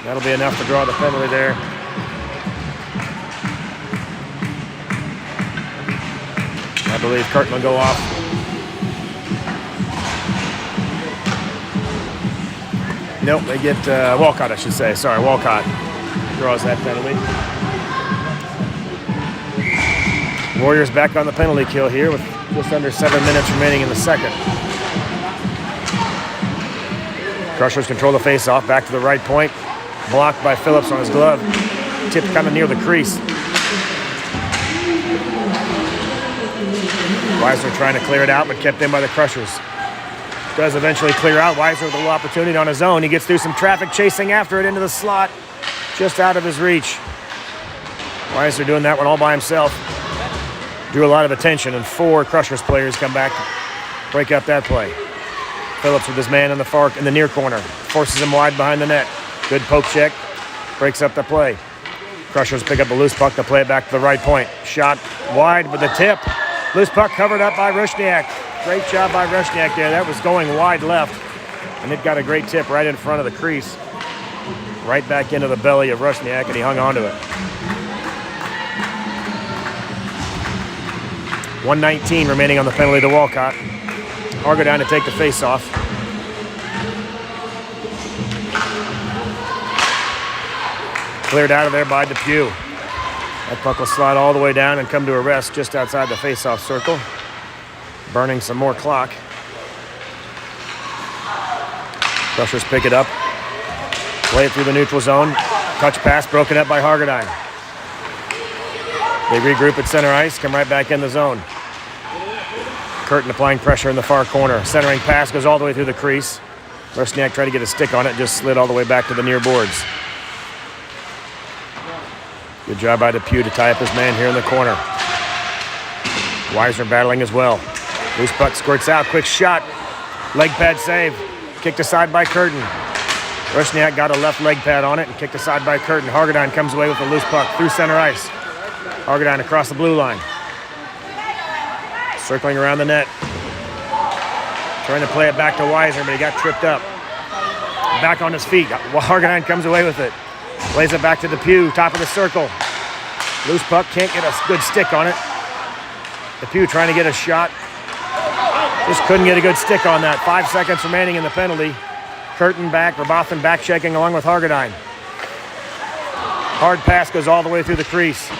That'll be enough to draw the penalty there. believe Curtin will go off. Nope, they get Walcott, I should say. Sorry, Walcott draws that penalty. Warriors back on the penalty kill here with just under 7 minutes remaining in the second. Crushers control the face-off, back to the right point. Blocked by Phillips on his glove. Tipped kind of near the crease. Weisner trying to clear it out, but kept in by the Crushers. Does eventually clear out. Weisner with a little opportunity on his own. He gets through some traffic, chasing after it into the slot. Just out of his reach. Weisner doing that one all by himself. Drew a lot of attention, and 4 Crushers players come back to break up that play. Phillips with his man in the near corner. Forces him wide behind the net. Good poke check. Breaks up the play. Crushers pick up a loose puck to play it back to the right point. Shot wide with the tip. Loose puck covered up by Rusniak. Great job by Rusniak there. That was going wide left. And it got a great tip right in front of the crease. Right back into the belly of Rusniak, and he hung on to it. 1:19 remaining on the penalty to Walcott. Hargadine to take the face-off. Cleared out of there by Depew. That puck will slide all the way down and come to a rest just outside the face-off circle. Burning some more clock. Crushers pick it up. Play it through the neutral zone. Touch pass broken up by Hargadine. They regroup at center ice, come right back in the zone. Curtin applying pressure in the far corner. Centering pass goes all the way through the crease. Rusniak tried to get a stick on it, just slid all the way back to the near boards. Good job by Depew to tie up his man here in the corner. Weisner battling as well. Loose puck squirts out, quick shot. Leg pad save. Kicked aside by Curtin. Rusniak got a left leg pad on it and kicked aside by Curtin. Hargadine comes away with the loose puck through center ice. Hargadine across the blue line. Circling around the net. Trying to play it back to Weisner, but he got tripped up. Back on his feet. Hargadine comes away with it. Plays it back to Depew, top of the circle. Loose puck, can't get a good stick on it. Depew trying to get a shot. Just couldn't get a good stick on that. 5 seconds remaining in the penalty. Curtin back, Rabothan back checking along with Hargadine. Hard pass goes all the way through the crease.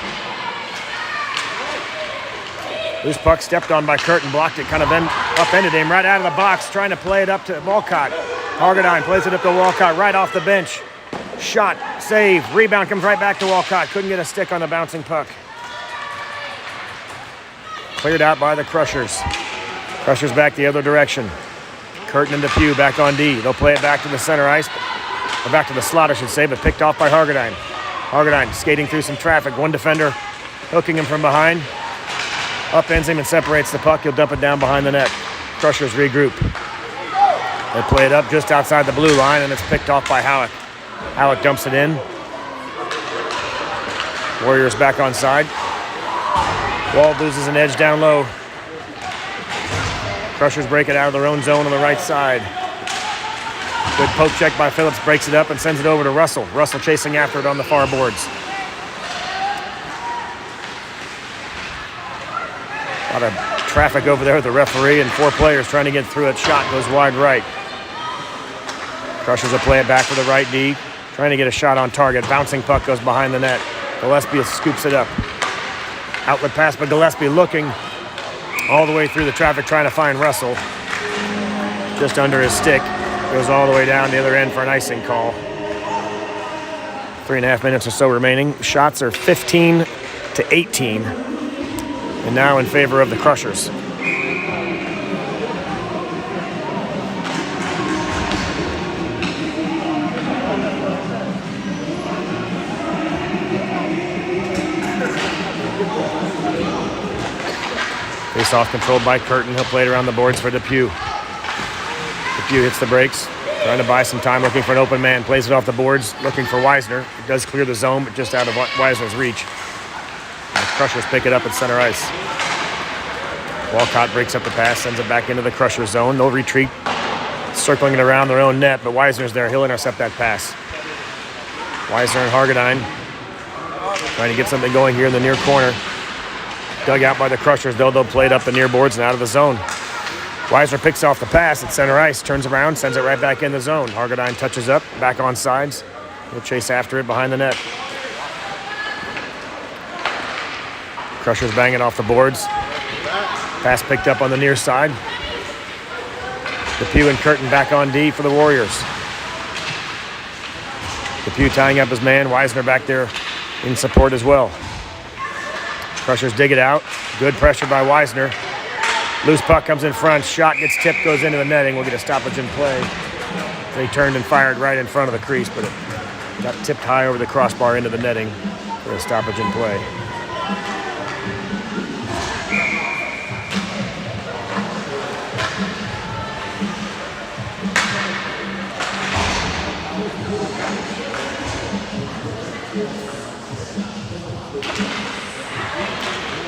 Loose puck stepped on by Curtin, blocked it, kind of upended him right out of the box, trying to play it up to Walcott. Hargadine plays it up to Walcott right off the bench. Shot, save, rebound comes right back to Walcott. Couldn't get a stick on the bouncing puck. Cleared out by the Crushers. Crushers back the other direction. Curtin and Depew back on D. They'll play it back to the center ice, or back to the slot, I should say, but picked off by Hargadine. Hargadine skating through some traffic. One defender hooking him from behind. Upends him and separates the puck. He'll dump it down behind the net. Crushers regroup. They play it up just outside the blue line, and it's picked off by Howick. Howick dumps it in. Warriors back on side. Wald loses an edge down low. Crushers break it out of their own zone on the right side. Good poke check by Phillips, breaks it up and sends it over to Russell. Russell chasing after it on the far boards. A lot of traffic over there with the referee and 4 players trying to get through it. Shot goes wide right. Crushers will play it back to the right D. Trying to get a shot on target. Bouncing puck goes behind the net. Gillespie scoops it up. Outlet pass by Gillespie looking all the way through the traffic trying to find Russell. Just under his stick. Goes all the way down the other end for an icing call. 3.5 minutes or so remaining. Shots are 15-18. And now in favor of the Crushers. Face-off controlled by Curtin. He'll play it around the boards for Depew. Depew hits the brakes. Trying to buy some time, looking for an open man. Plays it off the boards, looking for Weisner. It does clear the zone, but just out of Weisner's reach. And the Crushers pick it up at center ice. Walcott breaks up the pass, sends it back into the Crusher zone. They'll retreat, circling it around their own net, but Weisner's there. He'll intercept that pass. Weisner and Hargadine trying to get something going here in the near corner. Dug out by the Crushers, though. They'll play it up the near boards and out of the zone. Weisner picks off the pass at center ice, turns around, sends it right back in the zone. Hargadine touches up, back on sides. He'll chase after it behind the net. Crushers banging off the boards. Pass picked up on the near side. Depew and Curtin back on D for the Warriors. Depew tying up his man. Weisner back there in support as well. Crushers dig it out. Good pressure by Weisner. Loose puck comes in front. Shot gets tipped, goes into the netting. We'll get a stoppage in play. They turned and fired right in front of the crease, but it got tipped high over the crossbar into the netting for a stoppage in play.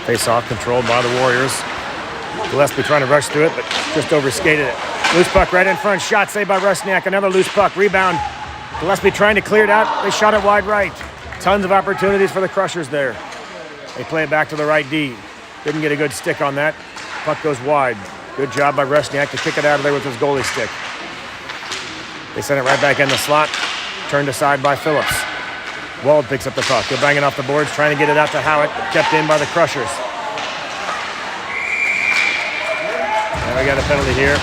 Face-off controlled by the Warriors. Gillespie trying to rush through it, but just overskated it. Loose puck right in front. Shot saved by Rusniak. Another loose puck. Rebound. Gillespie trying to clear it out. They shot it wide right. Tons of opportunities for the Crushers there. They play it back to the right D. Didn't get a good stick on that. Puck goes wide. Good job by Rusniak to kick it out of there with his goalie stick. They send it right back in the slot. Turned aside by Phillips. Wald picks up the puck. He'll bang it off the boards, trying to get it out to Howitt. Kept in by the Crushers. Now we got a penalty here.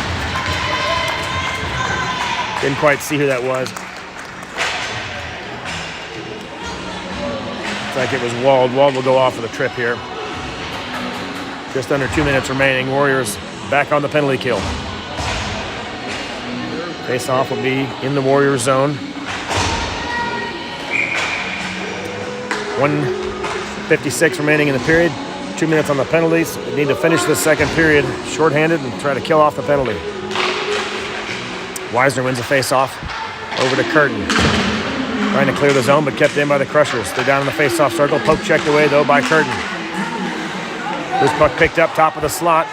Didn't quite see who that was. Looks like it was Wald. Wald will go off for the trip here. Just under 2 minutes remaining. Warriors back on the penalty kill. Face-off will be in the Warriors zone. 1:56 remaining in the period. 2 minutes on the penalties. They need to finish this second period shorthanded and try to kill off the penalty. Weisner wins a face-off over to Curtin. Trying to clear the zone, but kept in by the Crushers. They're down in the face-off circle. Poke checked away, though, by Curtin. This puck picked up top of the slot.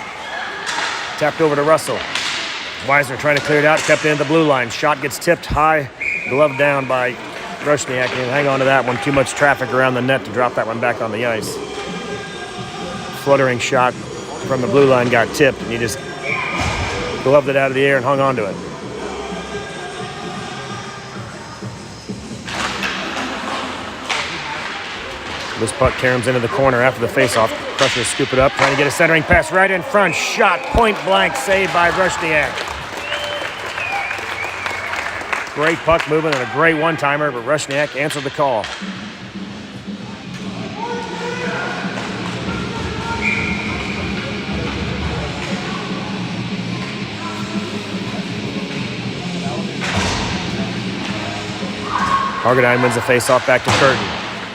Tapped over to Russell. Weisner trying to clear it out. Kept in the blue line. Shot gets tipped high. Glove down by Rusniak. He'll hang on to that one. Too much traffic around the net to drop that one back on the ice. Fluttering shot from the blue line got tipped, and he just gloved it out of the air and hung on to it. This puck caroms into the corner after the faceoff. Crushers scoop it up, trying to get a centering pass right in front. Shot, point blank, saved by Rusniak. Great puck movement and a great one-timer, but Rusniak answered the call. Hargadine wins the face-off back to Curtin.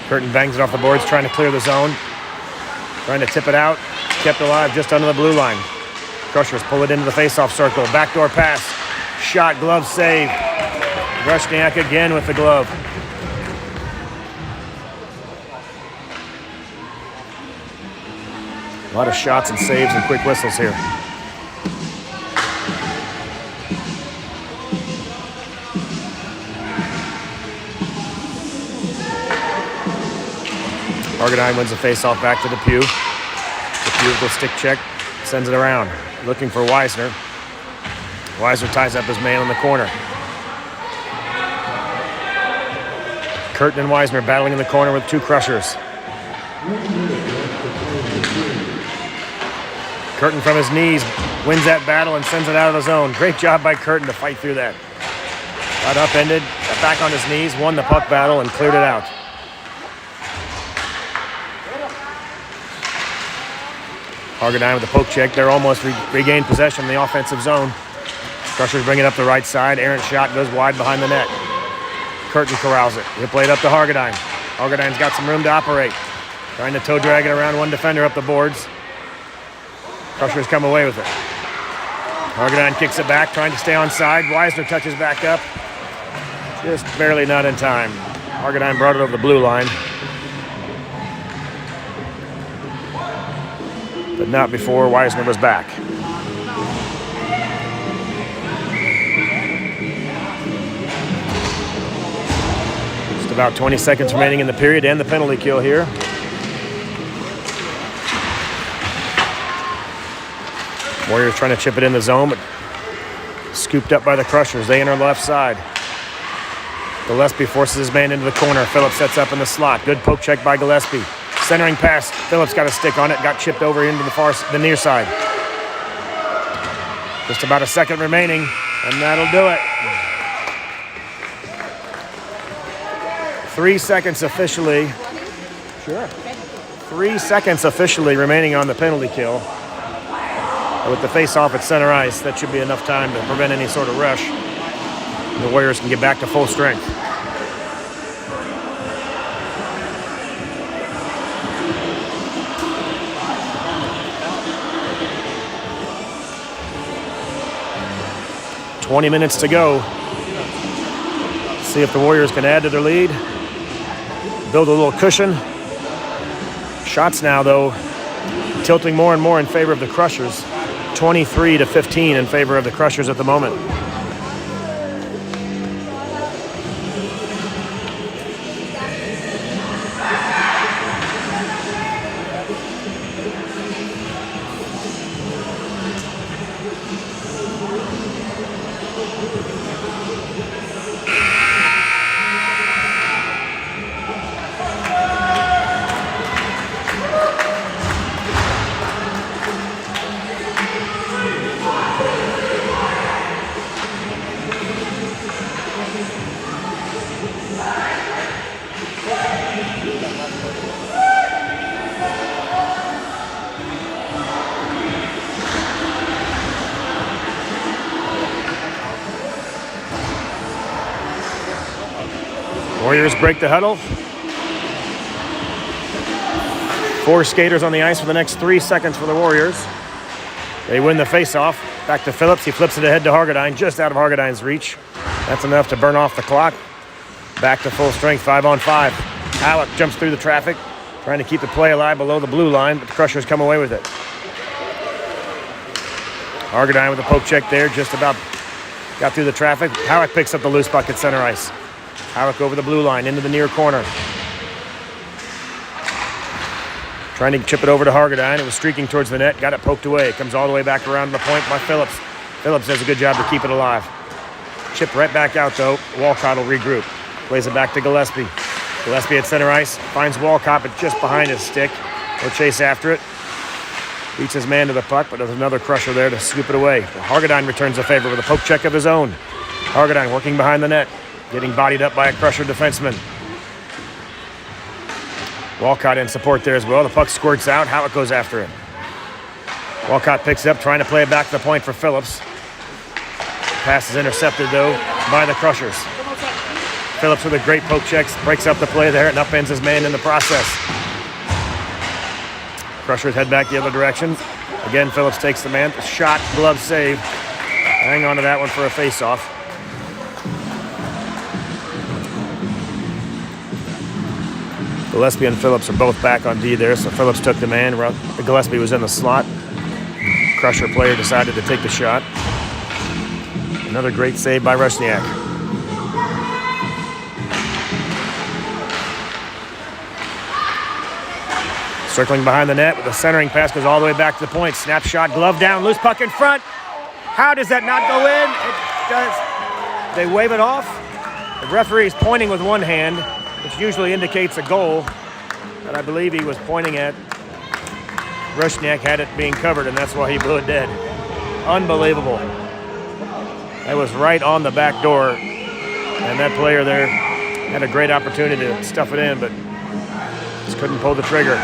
Curtin bangs it off the boards, trying to clear the zone. Trying to tip it out. Kept alive just under the blue line. Crushers pull it into the face-off circle. Backdoor pass. Shot, glove save. Rusniak again with the glove. A lot of shots and saves and quick whistles here. Hargadine wins the face-off back to Depew. Depew with the stick check, sends it around. Looking for Weisner. Weisner ties up his man in the corner. Curtin and Weisner battling in the corner with two Crushers. Curtin from his knees wins that battle and sends it out of the zone. Great job by Curtin to fight through that. Got upended, got back on his knees, won the puck battle, and cleared it out. Hargadine with the poke check. They're almost regained possession in the offensive zone. Crushers bring it up the right side. Errant shot goes wide behind the net. Curtin corrals it. He'll play it up to Hargadine. Hargadine's got some room to operate. Trying to toe drag it around one defender up the boards. Crushers come away with it. Hargadine kicks it back, trying to stay on side. Weisner touches back up. Just barely not in time. Hargadine brought it over the blue line. But not before Weisner was back. Just about 20 seconds remaining in the period and the penalty kill here. Warriors trying to chip it in the zone, but scooped up by the Crushers. They enter the left side. Gillespie forces his man into the corner. Phillips sets up in the slot. Good poke check by Gillespie. Centering pass. Phillips got a stick on it. Got chipped over into the near side. Just about a second remaining, and that'll do it. 3 seconds officially. Sure. 3 seconds officially remaining on the penalty kill. With the face-off at center ice, that should be enough time to prevent any sort of rush. The Warriors can get back to full strength. "20 minutes to go. See if the Warriors can add to their lead. Build a little cushion. Shots now, though, tilting more and more in favor of the Crushers. 23-15 in favor of the Crushers at the moment. Warriors break the huddle. 4 skaters on the ice for the next 3 seconds for the Warriors. They win the face-off. Back to Phillips. He flips it ahead to Hargadine, just out of Hargadine's reach. That's enough to burn off the clock. Back to full strength, 5-on-5. Halleck jumps through the traffic, trying to keep the play alive below the blue line, but the Crushers come away with it. Hargadine with a poke check there, just about got through the traffic. Halleck picks up the loose puck at center ice. Halleck over the blue line, into the near corner. Trying to chip it over to Hargadine. It was streaking towards the net, got it poked away. It comes all the way back around the point by Phillips. Phillips does a good job to keep it alive. Chipped right back out, though. Walcott will regroup. Plays it back to Gillespie. Gillespie at center ice, finds Walcott, but just behind his stick. He'll chase after it. Beats his man to the puck, but there's another Crusher there to scoop it away. Hargadine returns the favor with a poke check of his own. Hargadine working behind the net, getting bodied up by a Crusher defenseman. Walcott in support there as well. The puck squirts out. Halleck goes after it. Walcott picks it up, trying to play it back to the point for Phillips. Pass is intercepted, though, by the Crushers. Phillips with a great poke check, breaks up the play there and upends his man in the process. Crushers head back the other direction. Again, Phillips takes the man. Shot, glove save. Hang on to that one for a face-off. Gillespie and Phillips are both back on D there, so Phillips took the man. Gillespie was in the slot. Crusher player decided to take the shot. Another great save by Rusniak. Circling behind the net with the centering pass, goes all the way back to the point. Snapshot, glove down, loose puck in front. How does that not go in? It does. They wave it off. The referee is pointing with one hand, which usually indicates a goal, but I believe he was pointing at Rusniak, had it being covered, and that's why he blew it dead. Unbelievable. That was right on the back door, and that player there had a great opportunity to stuff it in, but just couldn't pull the trigger.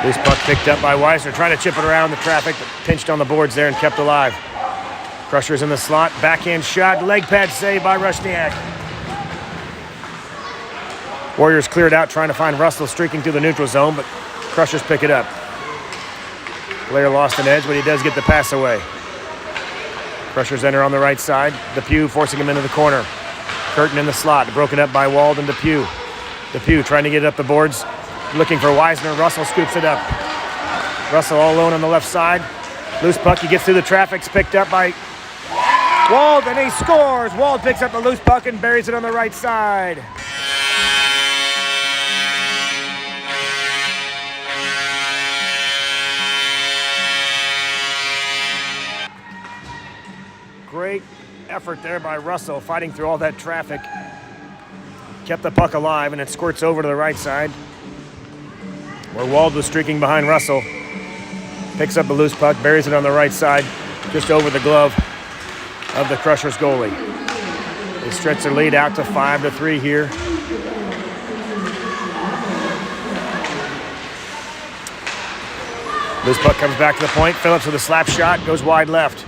Loose puck picked up by Weisner, trying to chip it around the traffic, but pinched on the boards there and kept alive. Crushers in the slot, backhand shot, leg pad save by Rusniak. Warriors cleared out, trying to find Russell streaking through the neutral zone, but Crushers pick it up. Player lost an edge, but he does get the pass away. Crushers enter on the right side. Depew forcing him into the corner. Curtin in the slot, broken up by Wald and Depew. Depew trying to get it up the boards, looking for Weisner. Russell scoops it up. Russell all alone on the left side. Loose puck, he gets through the traffic, it's picked up by Wald, and he scores. Wald picks up the loose puck and buries it on the right side. Great effort there by Russell, fighting through all that traffic. Kept the puck alive, and it squirts over to the right side, where Wald was streaking behind Russell. Picks up the loose puck, buries it on the right side, just over the glove of the Crushers goalie. They stretch their lead out to 5-3 here. Loose puck comes back to the point. Phillips with a slap shot, goes wide left.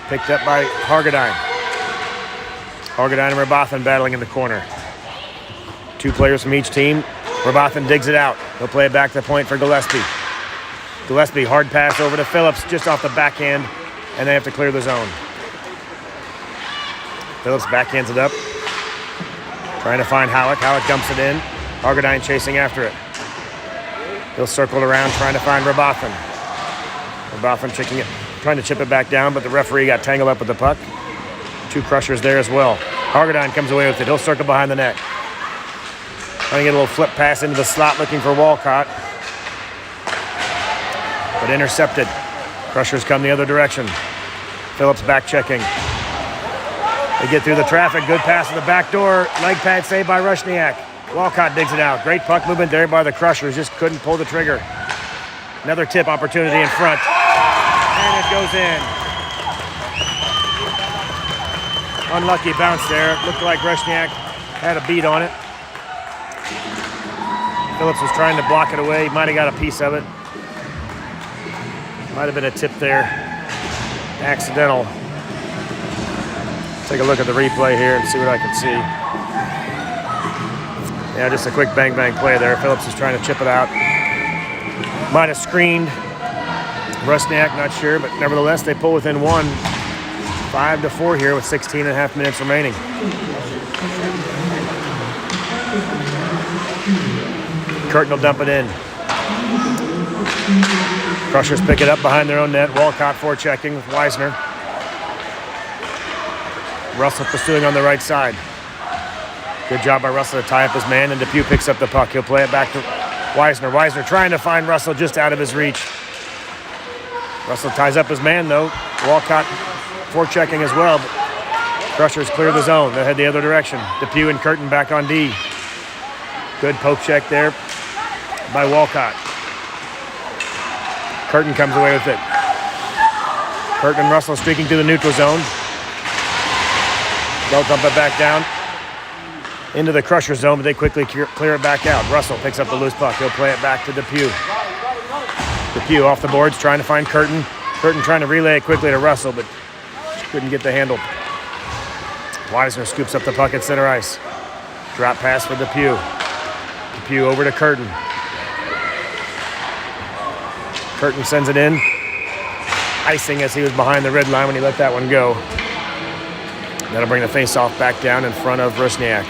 Picked up by Hargadine. Hargadine and Rabathin battling in the corner. 2 players from each team. Rabathin digs it out. He'll play it back to the point for Gillespie. Gillespie, hard pass over to Phillips, just off the backhand, and they have to clear the zone. Phillips backhands it up. Trying to find Halleck. Halleck dumps it in. Hargadine chasing after it. He'll circle it around, trying to find Rabathin. Rabathin trying to chip it back down, but the referee got tangled up with the puck. 2 Crushers there as well. Hargadine comes away with it. He'll circle behind the net. Trying to get a little flip pass into the slot, looking for Walcott. But intercepted. Crushers come the other direction. Phillips back checking. They get through the traffic. Good pass to the back door. Leg pad saved by Rusniak. Walcott digs it out. Great puck movement there by the Crushers. Just couldn't pull the trigger. Another tip opportunity in front. And it goes in. Unlucky bounce there. Looked like Rusniak had a beat on it. Phillips was trying to block it away. He might have got a piece of it. Might have been a tip there. Accidental. Take a look at the replay here and see what I can see. Yeah, just a quick bang-bang play there. Phillips is trying to chip it out. Might have screened Rusniak, not sure, but nevertheless, they pull within 1. 5-4 here with 16.5 minutes remaining. Curtin will dump it in. Crushers pick it up behind their own net. Walcott forechecking with Weisner. Russell pursuing on the right side. Good job by Russell to tie up his man, and Depew picks up the puck. He'll play it back to Weisner. Weisner trying to find Russell just out of his reach. Russell ties up his man, though. Walcott forechecking as well. But Crushers clear the zone. They head the other direction. Depew and Curtin back on D. Good poke check there by Walcott. Curtin comes away with it. Curtin and Russell streaking through the neutral zone. They'll dump it back down into the Crusher zone, but they quickly clear it back out. Russell picks up the loose puck. He'll play it back to Depew. Depew off the boards, trying to find Curtin. Curtin trying to relay it quickly to Russell, but couldn't get the handle. Weisner scoops up the puck at center ice. Drop pass for Depew. Depew over to Curtin. Curtin sends it in. Icing as he was behind the red line when he let that one go. That'll bring the face-off back down in front of Rusniak.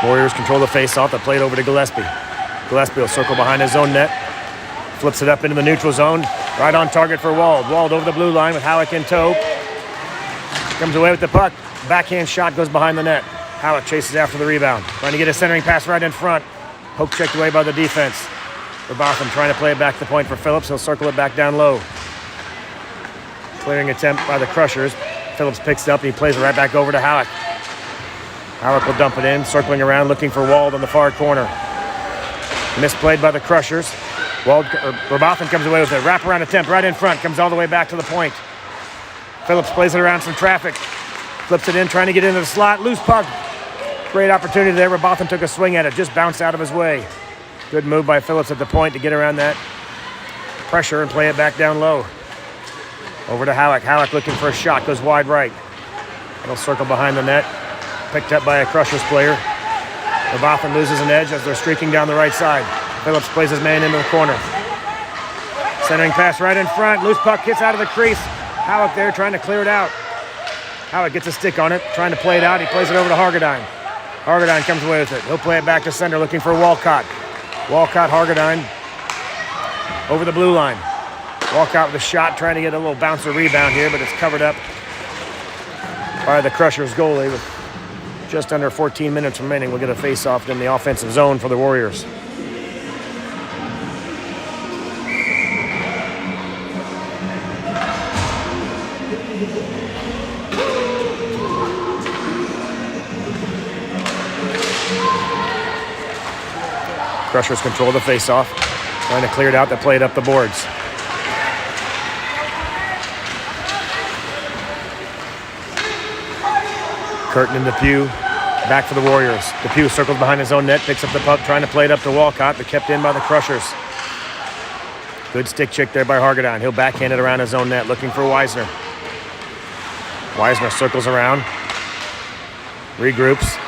Warriors control the face-off. That played over to Gillespie. Gillespie will circle behind his own net. Flips it up into the neutral zone. Right on target for Wald. Wald over the blue line with Halleck in tow. Comes away with the puck. Backhand shot goes behind the net. Halleck chases after the rebound. Trying to get a centering pass right in front. Poke checked away by the defense. Rabathin trying to play it back to the point for Phillips. He'll circle it back down low. Clearing attempt by the Crushers. Phillips picks it up and he plays it right back over to Halleck. Halleck will dump it in, circling around, looking for Wald on the far corner. Misplayed by the Crushers. Rabathin comes away with a wraparound attempt right in front, comes all the way back to the point. Phillips plays it around some traffic, flips it in, trying to get into the slot. Loose puck. Great opportunity there. Rabathin took a swing at it, just bounced out of his way. Good move by Phillips at the point to get around that pressure and play it back down low. Over to Halleck. Halleck looking for a shot, goes wide right. It'll circle behind the net. Picked up by a Crushers player. Rabathin loses an edge as they're streaking down the right side. Phillips plays his man into the corner. Centering pass right in front. Loose puck hits out of the crease. Halleck there trying to clear it out. Halleck gets a stick on it, trying to play it out. He plays it over to Hargadine. Hargadine comes away with it. He'll play it back to center, looking for Walcott. Walcott, Hargadine over the blue line. Walcott with a shot, trying to get a little bouncer rebound here, but it's covered up by the Crushers goalie with just under 14 minutes remaining. We'll get a face-off in the offensive zone for the Warriors. Crushers control the face-off, trying to clear it out. They play it up the boards. Curtin and Depew back for the Warriors. Depew circles behind his own net, picks up the puck, trying to play it up to Walcott, but kept in by the Crushers. Good stick check there by Hargadon. He'll backhand it around his own net, looking for Weisner. Weisner circles around, regroups.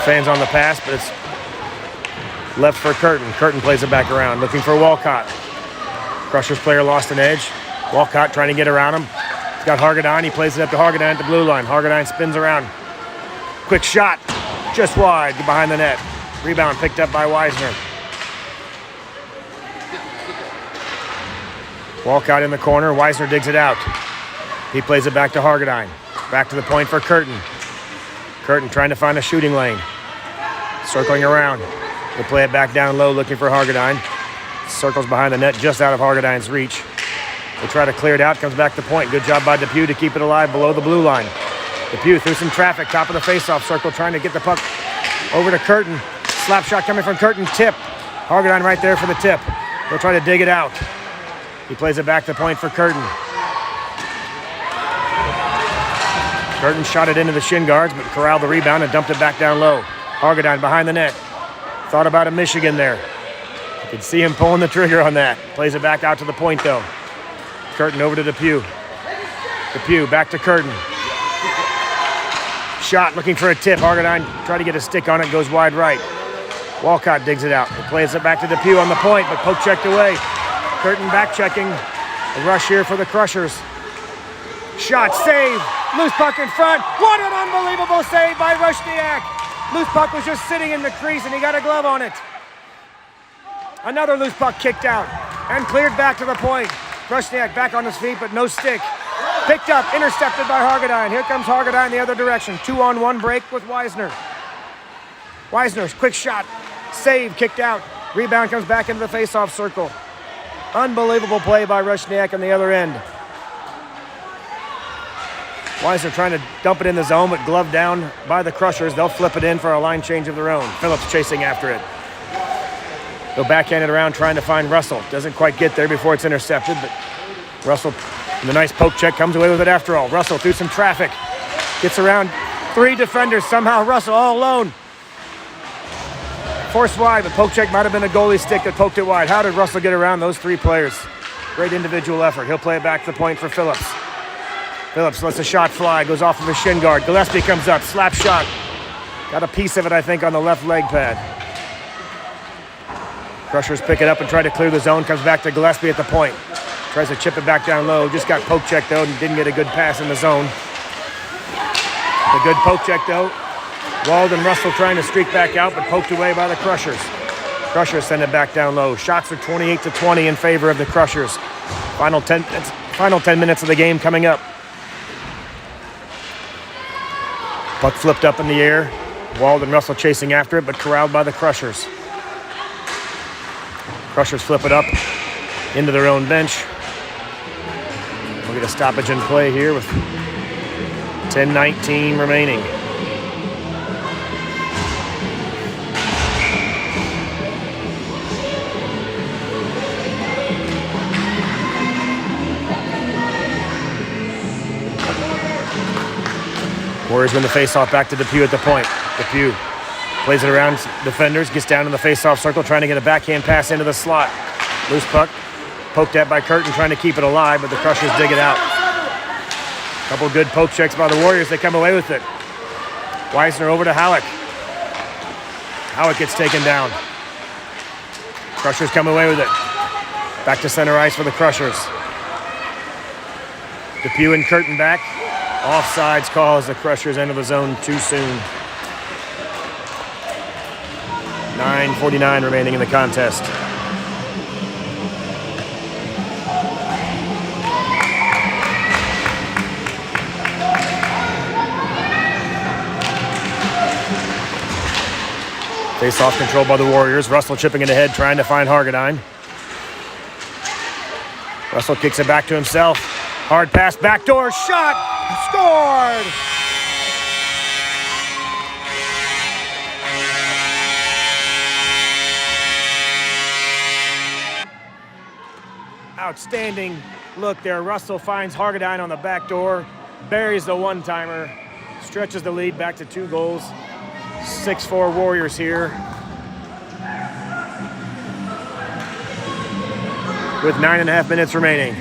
Fans on the pass, but it's left for Curtin. Curtin plays it back around, looking for Walcott. Crushers player lost an edge. Walcott trying to get around him. He's got Hargadon. He plays it up to Hargadon at the blue line. Hargadon spins around. Quick shot, just wide behind the net. Rebound picked up by Weisner. Walcott in the corner. Weisner digs it out. He plays it back to Hargadon. Back to the point for Curtin. Curtin trying to find a shooting lane. Circling around. He'll play it back down low, looking for Hargadon. Circles behind the net, just out of Hargadon's reach. They try to clear it out, comes back to point. Good job by Depew to keep it alive below the blue line. Depew through some traffic, top of the faceoff circle, trying to get the puck over to Curtin. Slap shot coming from Curtin, tip. Hargadon right there for the tip. They'll try to dig it out. He plays it back to point for Curtin. Curtin shot it into the shin guards, but corralled the rebound and dumped it back down low. Hargadon behind the net. Thought about a Michigan there. You could see him pulling the trigger on that. Plays it back out to the point, though. Curtin over to Depew. Depew back to Curtin. Shot looking for a tip. Hargadon tried to get a stick on it, goes wide right. Walcott digs it out. He plays it back to Depew on the point, but poke checked away. Curtin back checking. A rush here for the Crushers. Shot, save. Loose puck in front. What an unbelievable save by Rusniak. Loose puck was just sitting in the crease and he got a glove on it. Another loose puck kicked out and cleared back to the point. Rusniak back on his feet, but no stick. Picked up, intercepted by Hargadon. Here comes Hargadon the other direction. 2-on-1 break with Weisner. Weisner's quick shot. Save, kicked out. Rebound comes back into the face-off circle. Unbelievable play by Rusniak on the other end. Weisner trying to dump it in the zone, but gloved down by the Crushers. They'll flip it in for a line change of their own. Phillips chasing after it. They'll backhand it around, trying to find Russell. Doesn't quite get there before it's intercepted, but Russell, the nice poke check, comes away with it after all. Russell through some traffic. Gets around three defenders. Somehow Russell all alone. Forced wide, but poke check might have been a goalie stick that poked it wide. How did Russell get around those three players? Great individual effort. He'll play it back to the point for Phillips. Phillips lets a shot fly, goes off of his shin guard. Gillespie comes up, slap shot. Got a piece of it, I think, on the left leg pad. Crushers pick it up and try to clear the zone. Comes back to Gillespie at the point. Tries to chip it back down low. Just got poke checked, though, and didn't get a good pass in the zone. A good poke check, though. Wald and Russell trying to streak back out, but poked away by the Crushers. Crushers send it back down low. Shots are 28-20 in favor of the Crushers. Final 10 minutes of the game coming up. Puck flipped up in the air. Wald and Russell chasing after it, but corralled by the Crushers. Crushers flip it up into their own bench. We'll get a stoppage in play here with 10:19 remaining. Warriors win the faceoff back to Depew at the point. Depew plays it around defenders, gets down in the faceoff circle, trying to get a backhand pass into the slot. Loose puck, poked at by Curtin, trying to keep it alive, but the Crushers dig it out. Couple good poke checks by the Warriors. They come away with it. Weisner over to Halleck. Halleck gets taken down. Crushers come away with it. Back to center ice for the Crushers. Depew and Curtin back. Offsides call as the Crushers enter the zone too soon. 9:49 remaining in the contest. Face-off controlled by the Warriors. Russell chipping it ahead, trying to find Hargadine. Russell kicks it back to himself. Hard pass, backdoor shot, scored! Outstanding look there. Russell finds Hargadine on the back door, buries the one-timer, stretches the lead back to 2 goals. 6-4 Warriors here. With 9.5 minutes remaining.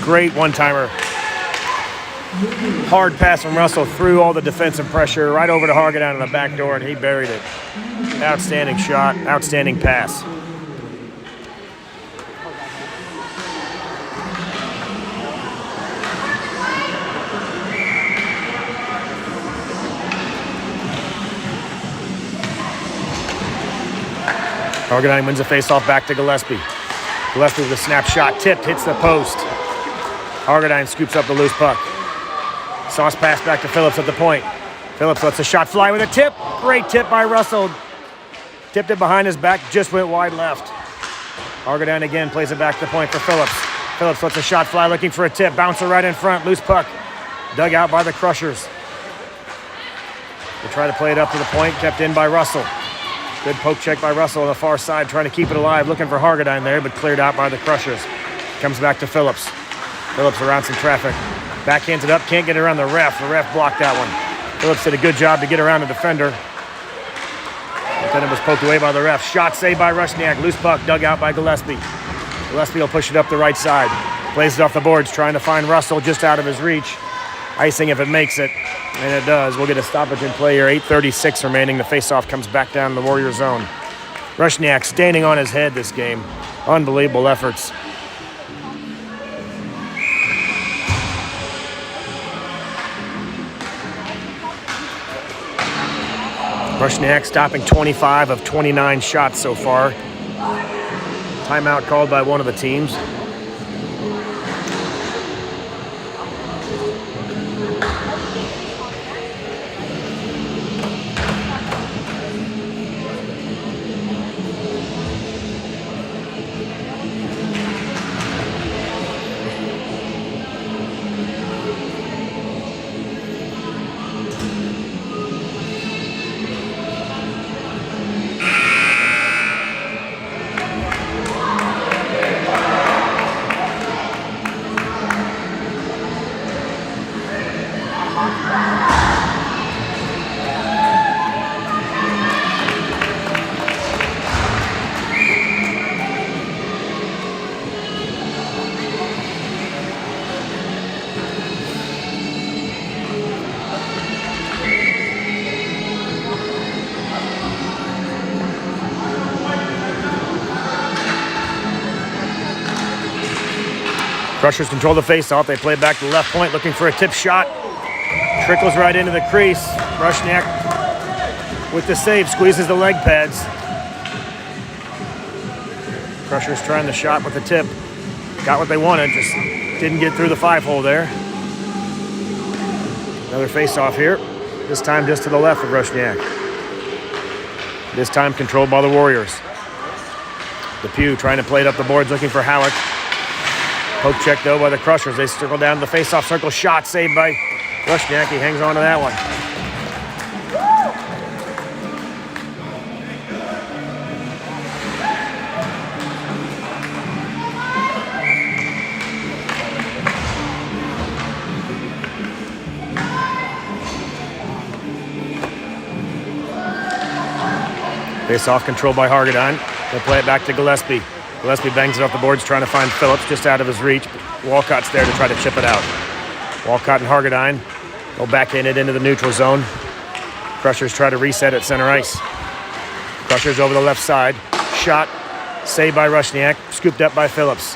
Great one-timer. Hard pass from Russell through all the defensive pressure, right over to Hargadine on the back door, and he buried it. Outstanding shot, outstanding pass. Hargadine wins a face-off back to Gillespie. Gillespie with a snapshot, tipped, hits the post. Hargadine scoops up the loose puck. Sauce pass back to Phillips at the point. Phillips lets a shot fly with a tip. Great tip by Russell. Tipped it behind his back, just went wide left. Hargadine again plays it back to the point for Phillips. Phillips lets a shot fly looking for a tip. Bouncer right in front, loose puck. Dug out by the Crushers. They try to play it up to the point, kept in by Russell. Good poke check by Russell on the far side, trying to keep it alive, looking for Hargadine there, but cleared out by the Crushers. Comes back to Phillips. Phillips around some traffic. Backhands it up, can't get around the ref. The ref blocked that one. Phillips did a good job to get around the defender. But then it was poked away by the ref. Shot saved by Rusniak. Loose puck dug out by Gillespie. Gillespie will push it up the right side. Plays it off the boards, trying to find Russell just out of his reach. Icing if it makes it, and it does. We'll get a stoppage in play here. 8:36 remaining. The faceoff comes back down the Warrior zone. Rusniak standing on his head this game. Unbelievable efforts. Rusniak stopping 25 of 29 shots so far. Timeout called by one of the teams. Crushers control the face-off. They play it back to the left point, looking for a tip shot. Trickles right into the crease. Rusniak with the save, squeezes the leg pads. Crushers trying the shot with the tip. Got what they wanted, just didn't get through the 5-hole there. Another face-off here. This time just to the left of Rusniak. This time controlled by the Warriors. Depew trying to play it up the boards, looking for Howick. Poke check, though, by the Crushers. They circle down to the face-off circle. Shot saved by Rusniak. He hangs on to that one. Face-off controlled by Hargadine. They'll play it back to Gillespie. Gillespie bangs it off the boards, trying to find Phillips just out of his reach. Walcott's there to try to chip it out. Walcott and Hargadine go backhand it into the neutral zone. Crushers try to reset at center ice. Crushers over the left side. Shot, saved by Rusniak, scooped up by Phillips.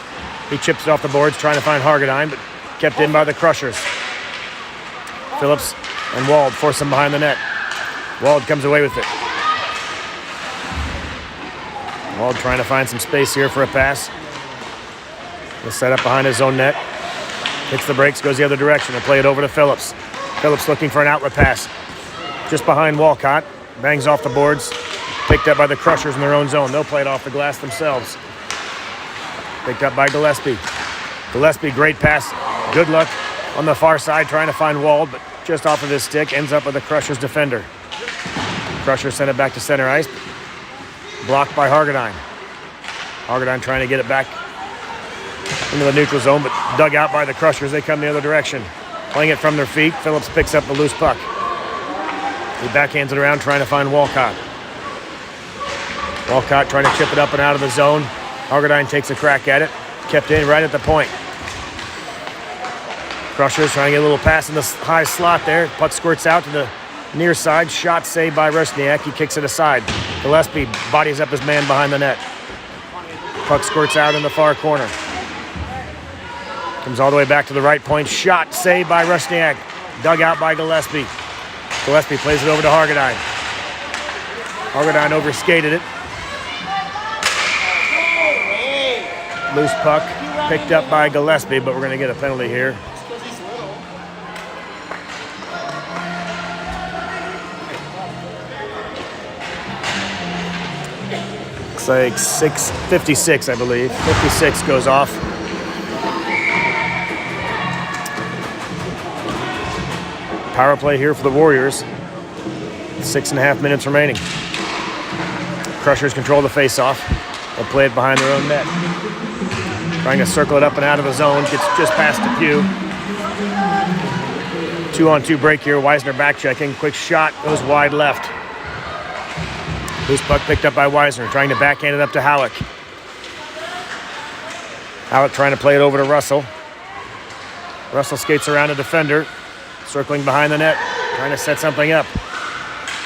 He chips it off the boards, trying to find Hargadine, but kept in by the Crushers. Phillips and Wald force him behind the net. Wald comes away with it. Wald trying to find some space here for a pass. He'll set up behind his own net. Hits the brakes, goes the other direction. They'll play it over to Phillips. Phillips looking for an outlet pass. just behind Walcott. Bangs off the boards. Picked up by the Crushers in their own zone. They'll play it off the glass themselves. Picked up by Gillespie. Gillespie, great pass. Good luck on the far side trying to find Wald, but just off of his stick, ends up with the Crushers defender. Crushers sent it back to center ice. Blocked by Hargadine. Hargadine trying to get it back into the neutral zone, but dug out by the Crushers. They come the other direction. Playing it from their feet, Phillips picks up the loose puck. He backhands it around, trying to find Walcott. Walcott trying to chip it up and out of the zone. Hargadine takes a crack at it. Kept in right at the point. Crushers trying to get a little pass in the high slot there. Puck squirts out to the near side. Shot saved by Rusniak. He kicks it aside. Gillespie bodies up his man behind the net. Puck squirts out in the far corner. Comes all the way back to the right point. Shot saved by Rusniak. Dug out by Gillespie. Gillespie plays it over to Hargadine. Hargadine overskated it. Loose puck picked up by Gillespie, but we're going to get a penalty here. Looks like 6:56, I believe. 56 goes off. Power play here for the Warriors. 6.5 minutes remaining. Crushers control the face-off. They'll play it behind their own net. Trying to circle it up and out of the zone. Gets just past Depew. 2-on-2 break here. Weisner back checking. Quick shot. Goes wide left. Loose puck picked up by Weisner. Trying to backhand it up to Halleck. Halleck trying to play it over to Russell. Russell skates around a defender. Circling behind the net. Trying to set something up.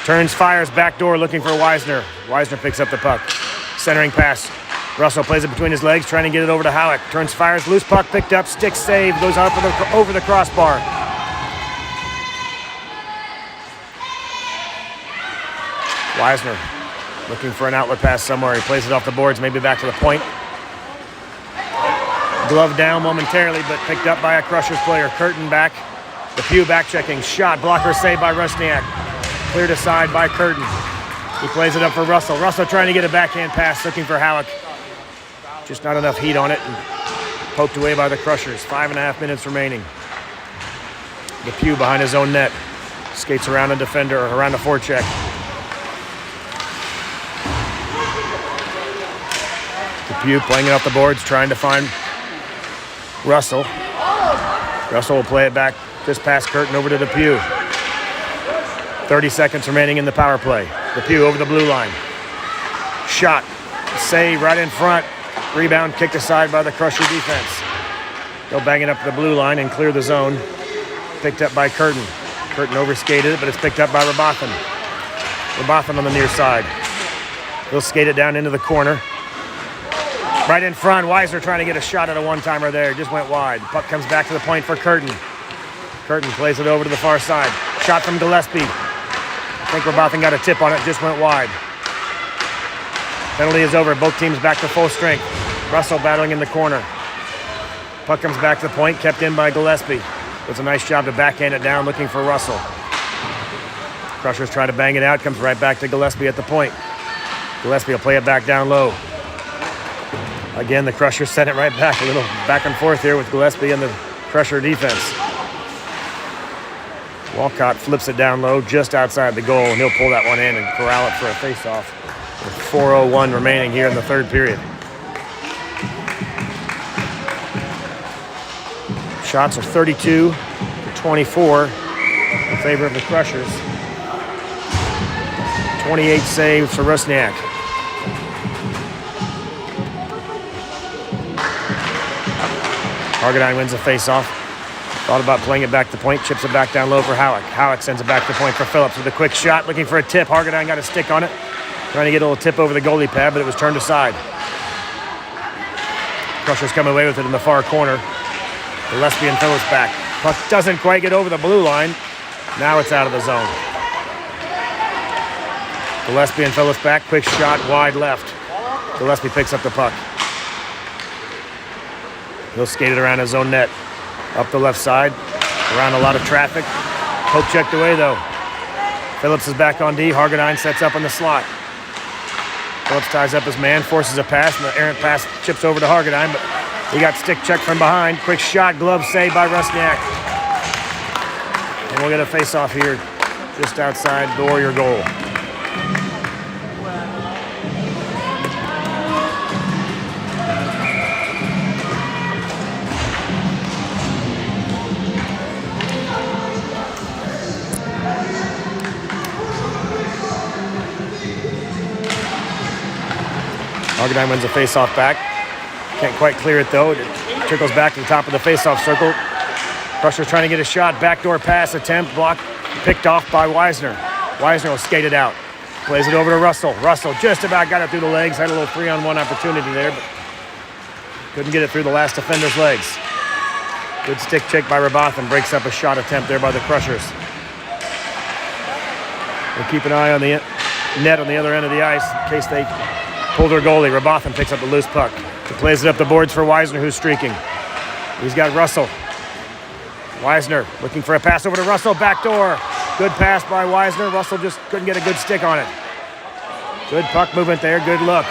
Turns, fires, back door looking for Weisner. Weisner picks up the puck. Centering pass. Russell plays it between his legs, trying to get it over to Halleck. Turns, fires, loose puck picked up, stick save, goes up over the crossbar. Weisner looking for an outlet pass somewhere. He plays it off the boards, maybe back to the point. Glove down momentarily, but picked up by a Crushers player. Curtin back. Depew back checking. Shot, blocker saved by Rusniak. Cleared aside by Curtin. He plays it up for Russell. Russell trying to get a backhand pass, looking for Halleck. Just not enough heat on it, and poked away by the Crushers. 5.5 minutes remaining. Depew behind his own net. Skates around a defender, around a forecheck. Depew playing it off the boards, trying to find Russell. Russell will play it back just past Curtin over to Depew. 30 seconds remaining in the power play. Depew over the blue line. Shot. Save right in front. Rebound kicked aside by the Crusher defense. They'll bang it up to the blue line and clear the zone. Picked up by Curtin. Curtin overskated it, but it's picked up by Rabathin. Rabathin on the near side. He'll skate it down into the corner. Right in front, Weisner trying to get a shot at a one-timer there. Just went wide. Puck comes back to the point for Curtin. Curtin plays it over to the far side. Shot from Gillespie. I think Rabathin got a tip on it, just went wide. Penalty is over. Both teams back to full strength. Russell battling in the corner. Puck comes back to the point, kept in by Gillespie. Does a nice job to backhand it down, looking for Russell. Crushers try to bang it out, comes right back to Gillespie at the point. Gillespie will play it back down low. Again, the Crushers sent it right back. A little back and forth here with Gillespie and the Crusher defense. Walcott flips it down low just outside the goal, and he'll pull that one in and corral it for a face-off. With 4:01 remaining here in the third period. Shots are 32-24 in favor of the Crushers. 28 saves for Rusniak. Hargadine wins the face-off. Thought about playing it back to point, chips it back down low for Halleck. Halleck sends it back to point for Phillips with a quick shot, looking for a tip. Hargadine got a stick on it. Trying to get a little tip over the goalie pad, but it was turned aside. Crushers come away with it in the far corner. Gillespie and Phillips back. Puck doesn't quite get over the blue line. Now it's out of the zone. Gillespie and Phillips back. Quick shot wide left. Gillespie picks up the puck. He'll skate it around his own net. Up the left side. Around a lot of traffic. Poke checked away though. Phillips is back on D. Hargadine sets up in the slot. Phillips ties up his man, forces a pass, and the errant pass chips over to Hargadine, but he got stick check from behind. Quick shot, glove save by Rusniak. And we'll get a face-off here just outside the Warrior goal. Hargadine wins a face-off back. Can't quite clear it though. It trickles back to the top of the face-off circle. Crusher's trying to get a shot. Backdoor pass attempt. Blocked. Picked off by Weisner. Weisner will skate it out. Plays it over to Russell. Russell just about got it through the legs. Had a little 3-on-1 opportunity there, but couldn't get it through the last defender's legs. Good stick check by Rabathin. Breaks up a shot attempt there by the Crushers. We'll keep an eye on the net on the other end of the ice in case they pull their goalie. Rabathin picks up the loose puck. He plays it up the boards for Weisner, who's streaking. He's got Russell. Weisner looking for a pass over to Russell. Backdoor. Good pass by Weisner. Russell just couldn't get a good stick on it. Good puck movement there. Good look.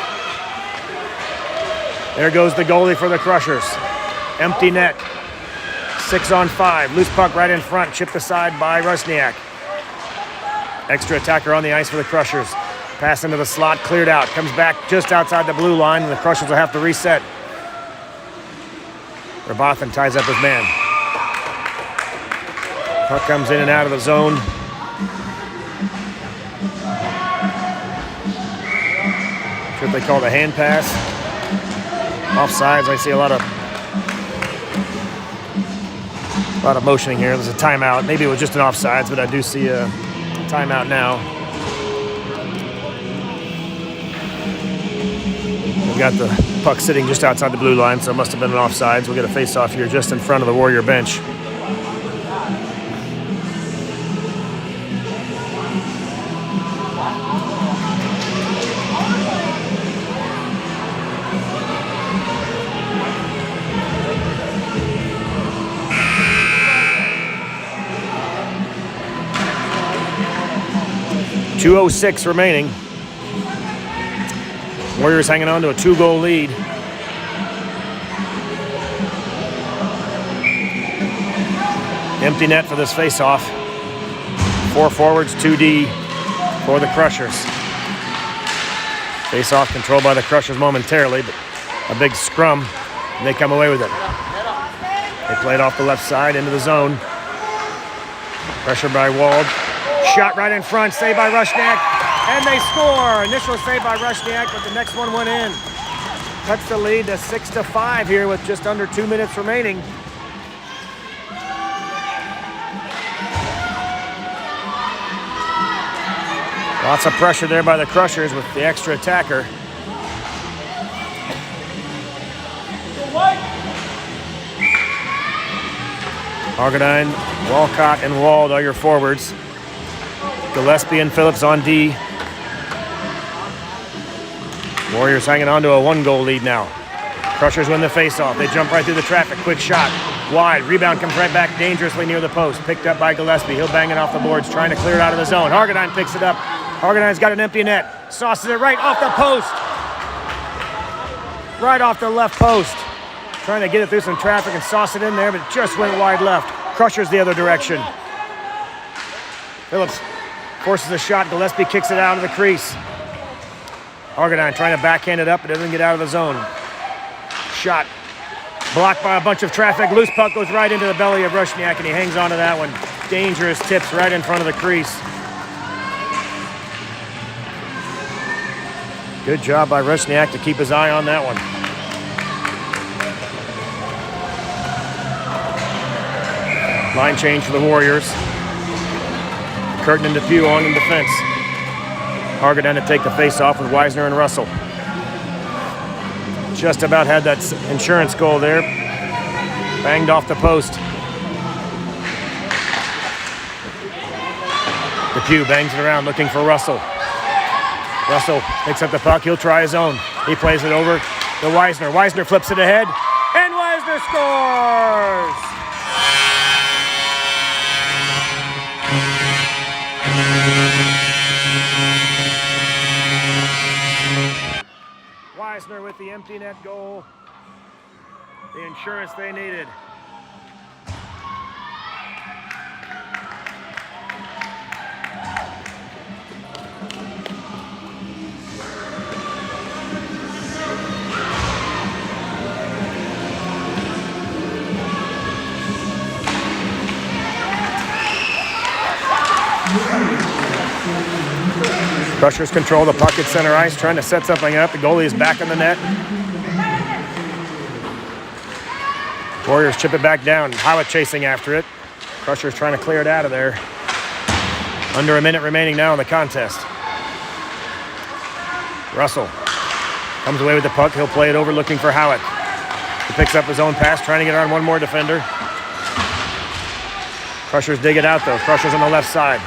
There goes the goalie for the Crushers. Empty net. 6-on-5. Loose puck right in front. Chipped aside by Rusniak. Extra attacker on the ice for the Crushers. Pass into the slot. Cleared out. Comes back just outside the blue line, and the Crushers will have to reset. Rabathin ties up his man. Puck comes in and out of the zone. Not sure what they call the hand pass. Offsides, I see a lot of motioning here. There's a timeout. Maybe it was just an offsides, but I do see a timeout now. We've got the puck sitting just outside the blue line, so it must have been an offsides. We'll get a face-off here just in front of the Warrior bench. .206 remaining. Warriors hanging on to a 2-goal lead. Empty net for this face-off. 4 forwards, 2D for the Crushers. Face-off controlled by the Crushers momentarily, but a big scrum, and they come away with it. They play it off the left side into the zone. Pressure by Wald. Shot right in front, saved by Rusniak, and they score. Initial save by Rusniak, but the next one went in. Cuts the lead to 6-5 here with just under 2 minutes remaining. Lots of pressure there by the Crushers with the extra attacker. Hargadine, Walcott, and Wald are your forwards. Gillespie and Phillips on D. Warriors hanging on to a 1-goal lead now. Crushers win the face-off. They jump right through the traffic. Quick shot. Wide. Rebound comes right back dangerously near the post. Picked up by Gillespie. He'll bang it off the boards, trying to clear it out of the zone. Hargadine picks it up. Hargadine's got an empty net. Sauces it right off the post. Right off the left post. Trying to get it through some traffic and sauce it in there, but it just went wide left. Crushers the other direction. Phillips forces a shot. Gillespie kicks it out of the crease. Hargadine trying to backhand it up, but it doesn't get out of the zone. Shot blocked by a bunch of traffic. Loose puck goes right into the belly of Rusniak, and he hangs on to that one. Dangerous tips right in front of the crease. Good job by Rusniak to keep his eye on that one. Line change for the Warriors. Curtin and Depew on in defense. Hargadine to take the face-off with Weisner and Russell. Just about had that insurance goal there. Banged off the post. Depew bangs it around looking for Russell. Russell picks up the puck. He'll try his own. He plays it over to Weisner. Weisner flips it ahead, and Weisner scores! empty net goal. The insurance they needed. Crushers control the puck at center ice, trying to set something up. The goalie is back in the net. Warriors chip it back down. Howitt chasing after it. Crushers trying to clear it out of there. Under a minute remaining now in the contest. Russell comes away with the puck. He'll play it over looking for Howitt. He picks up his own pass, trying to get on one more defender. Crushers dig it out though. Crushers on the left side.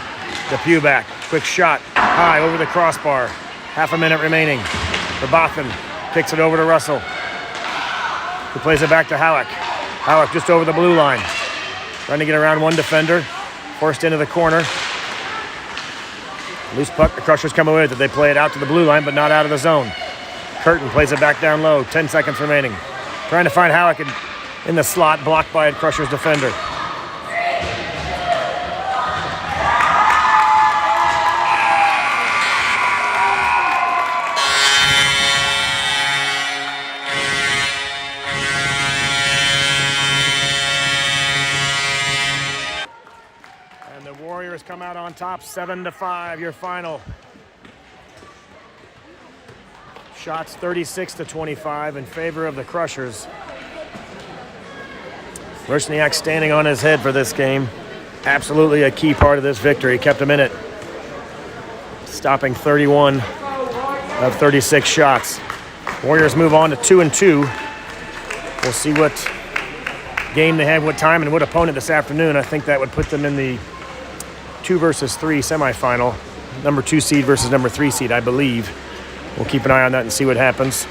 Depew back. Quick shot. High over the crossbar. Half a minute remaining. Rabathin kicks it over to Russell, who plays it back to Halleck. Halleck just over the blue line. Trying to get around one defender. Forced into the corner. Loose puck. The Crushers come away with it. They play it out to the blue line, but not out of the zone. Curtin plays it back down low. 10 seconds remaining. Trying to find Halleck in the slot, blocked by a Crushers defender. Warriors come out on top 7-5, your final. Shots 36-25 in favor of the Crushers. Rusniak standing on his head for this game. Absolutely a key part of this victory. Kept him in it. Stopping 31 of 36 shots. Warriors move on to 2-2. We'll see what game they have, what time, and what opponent this afternoon. I think that would put them in the 2 versus 3 semifinal. Number 2 seed versus number 3 seed, I believe. We'll keep an eye on that and see what happens.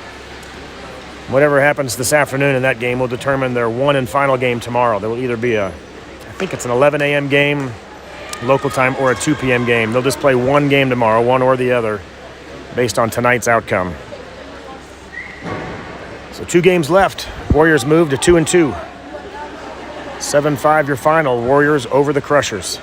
Whatever happens this afternoon in that game will determine their one and final game tomorrow. There will either be I think it's an 11 a.m. game, local time, or a 2 p.m. game. They'll just play one game tomorrow, one or the other, based on tonight's outcome. So 2 games left. Warriors move to 2-2. 7-5 your final. Warriors over the Crushers.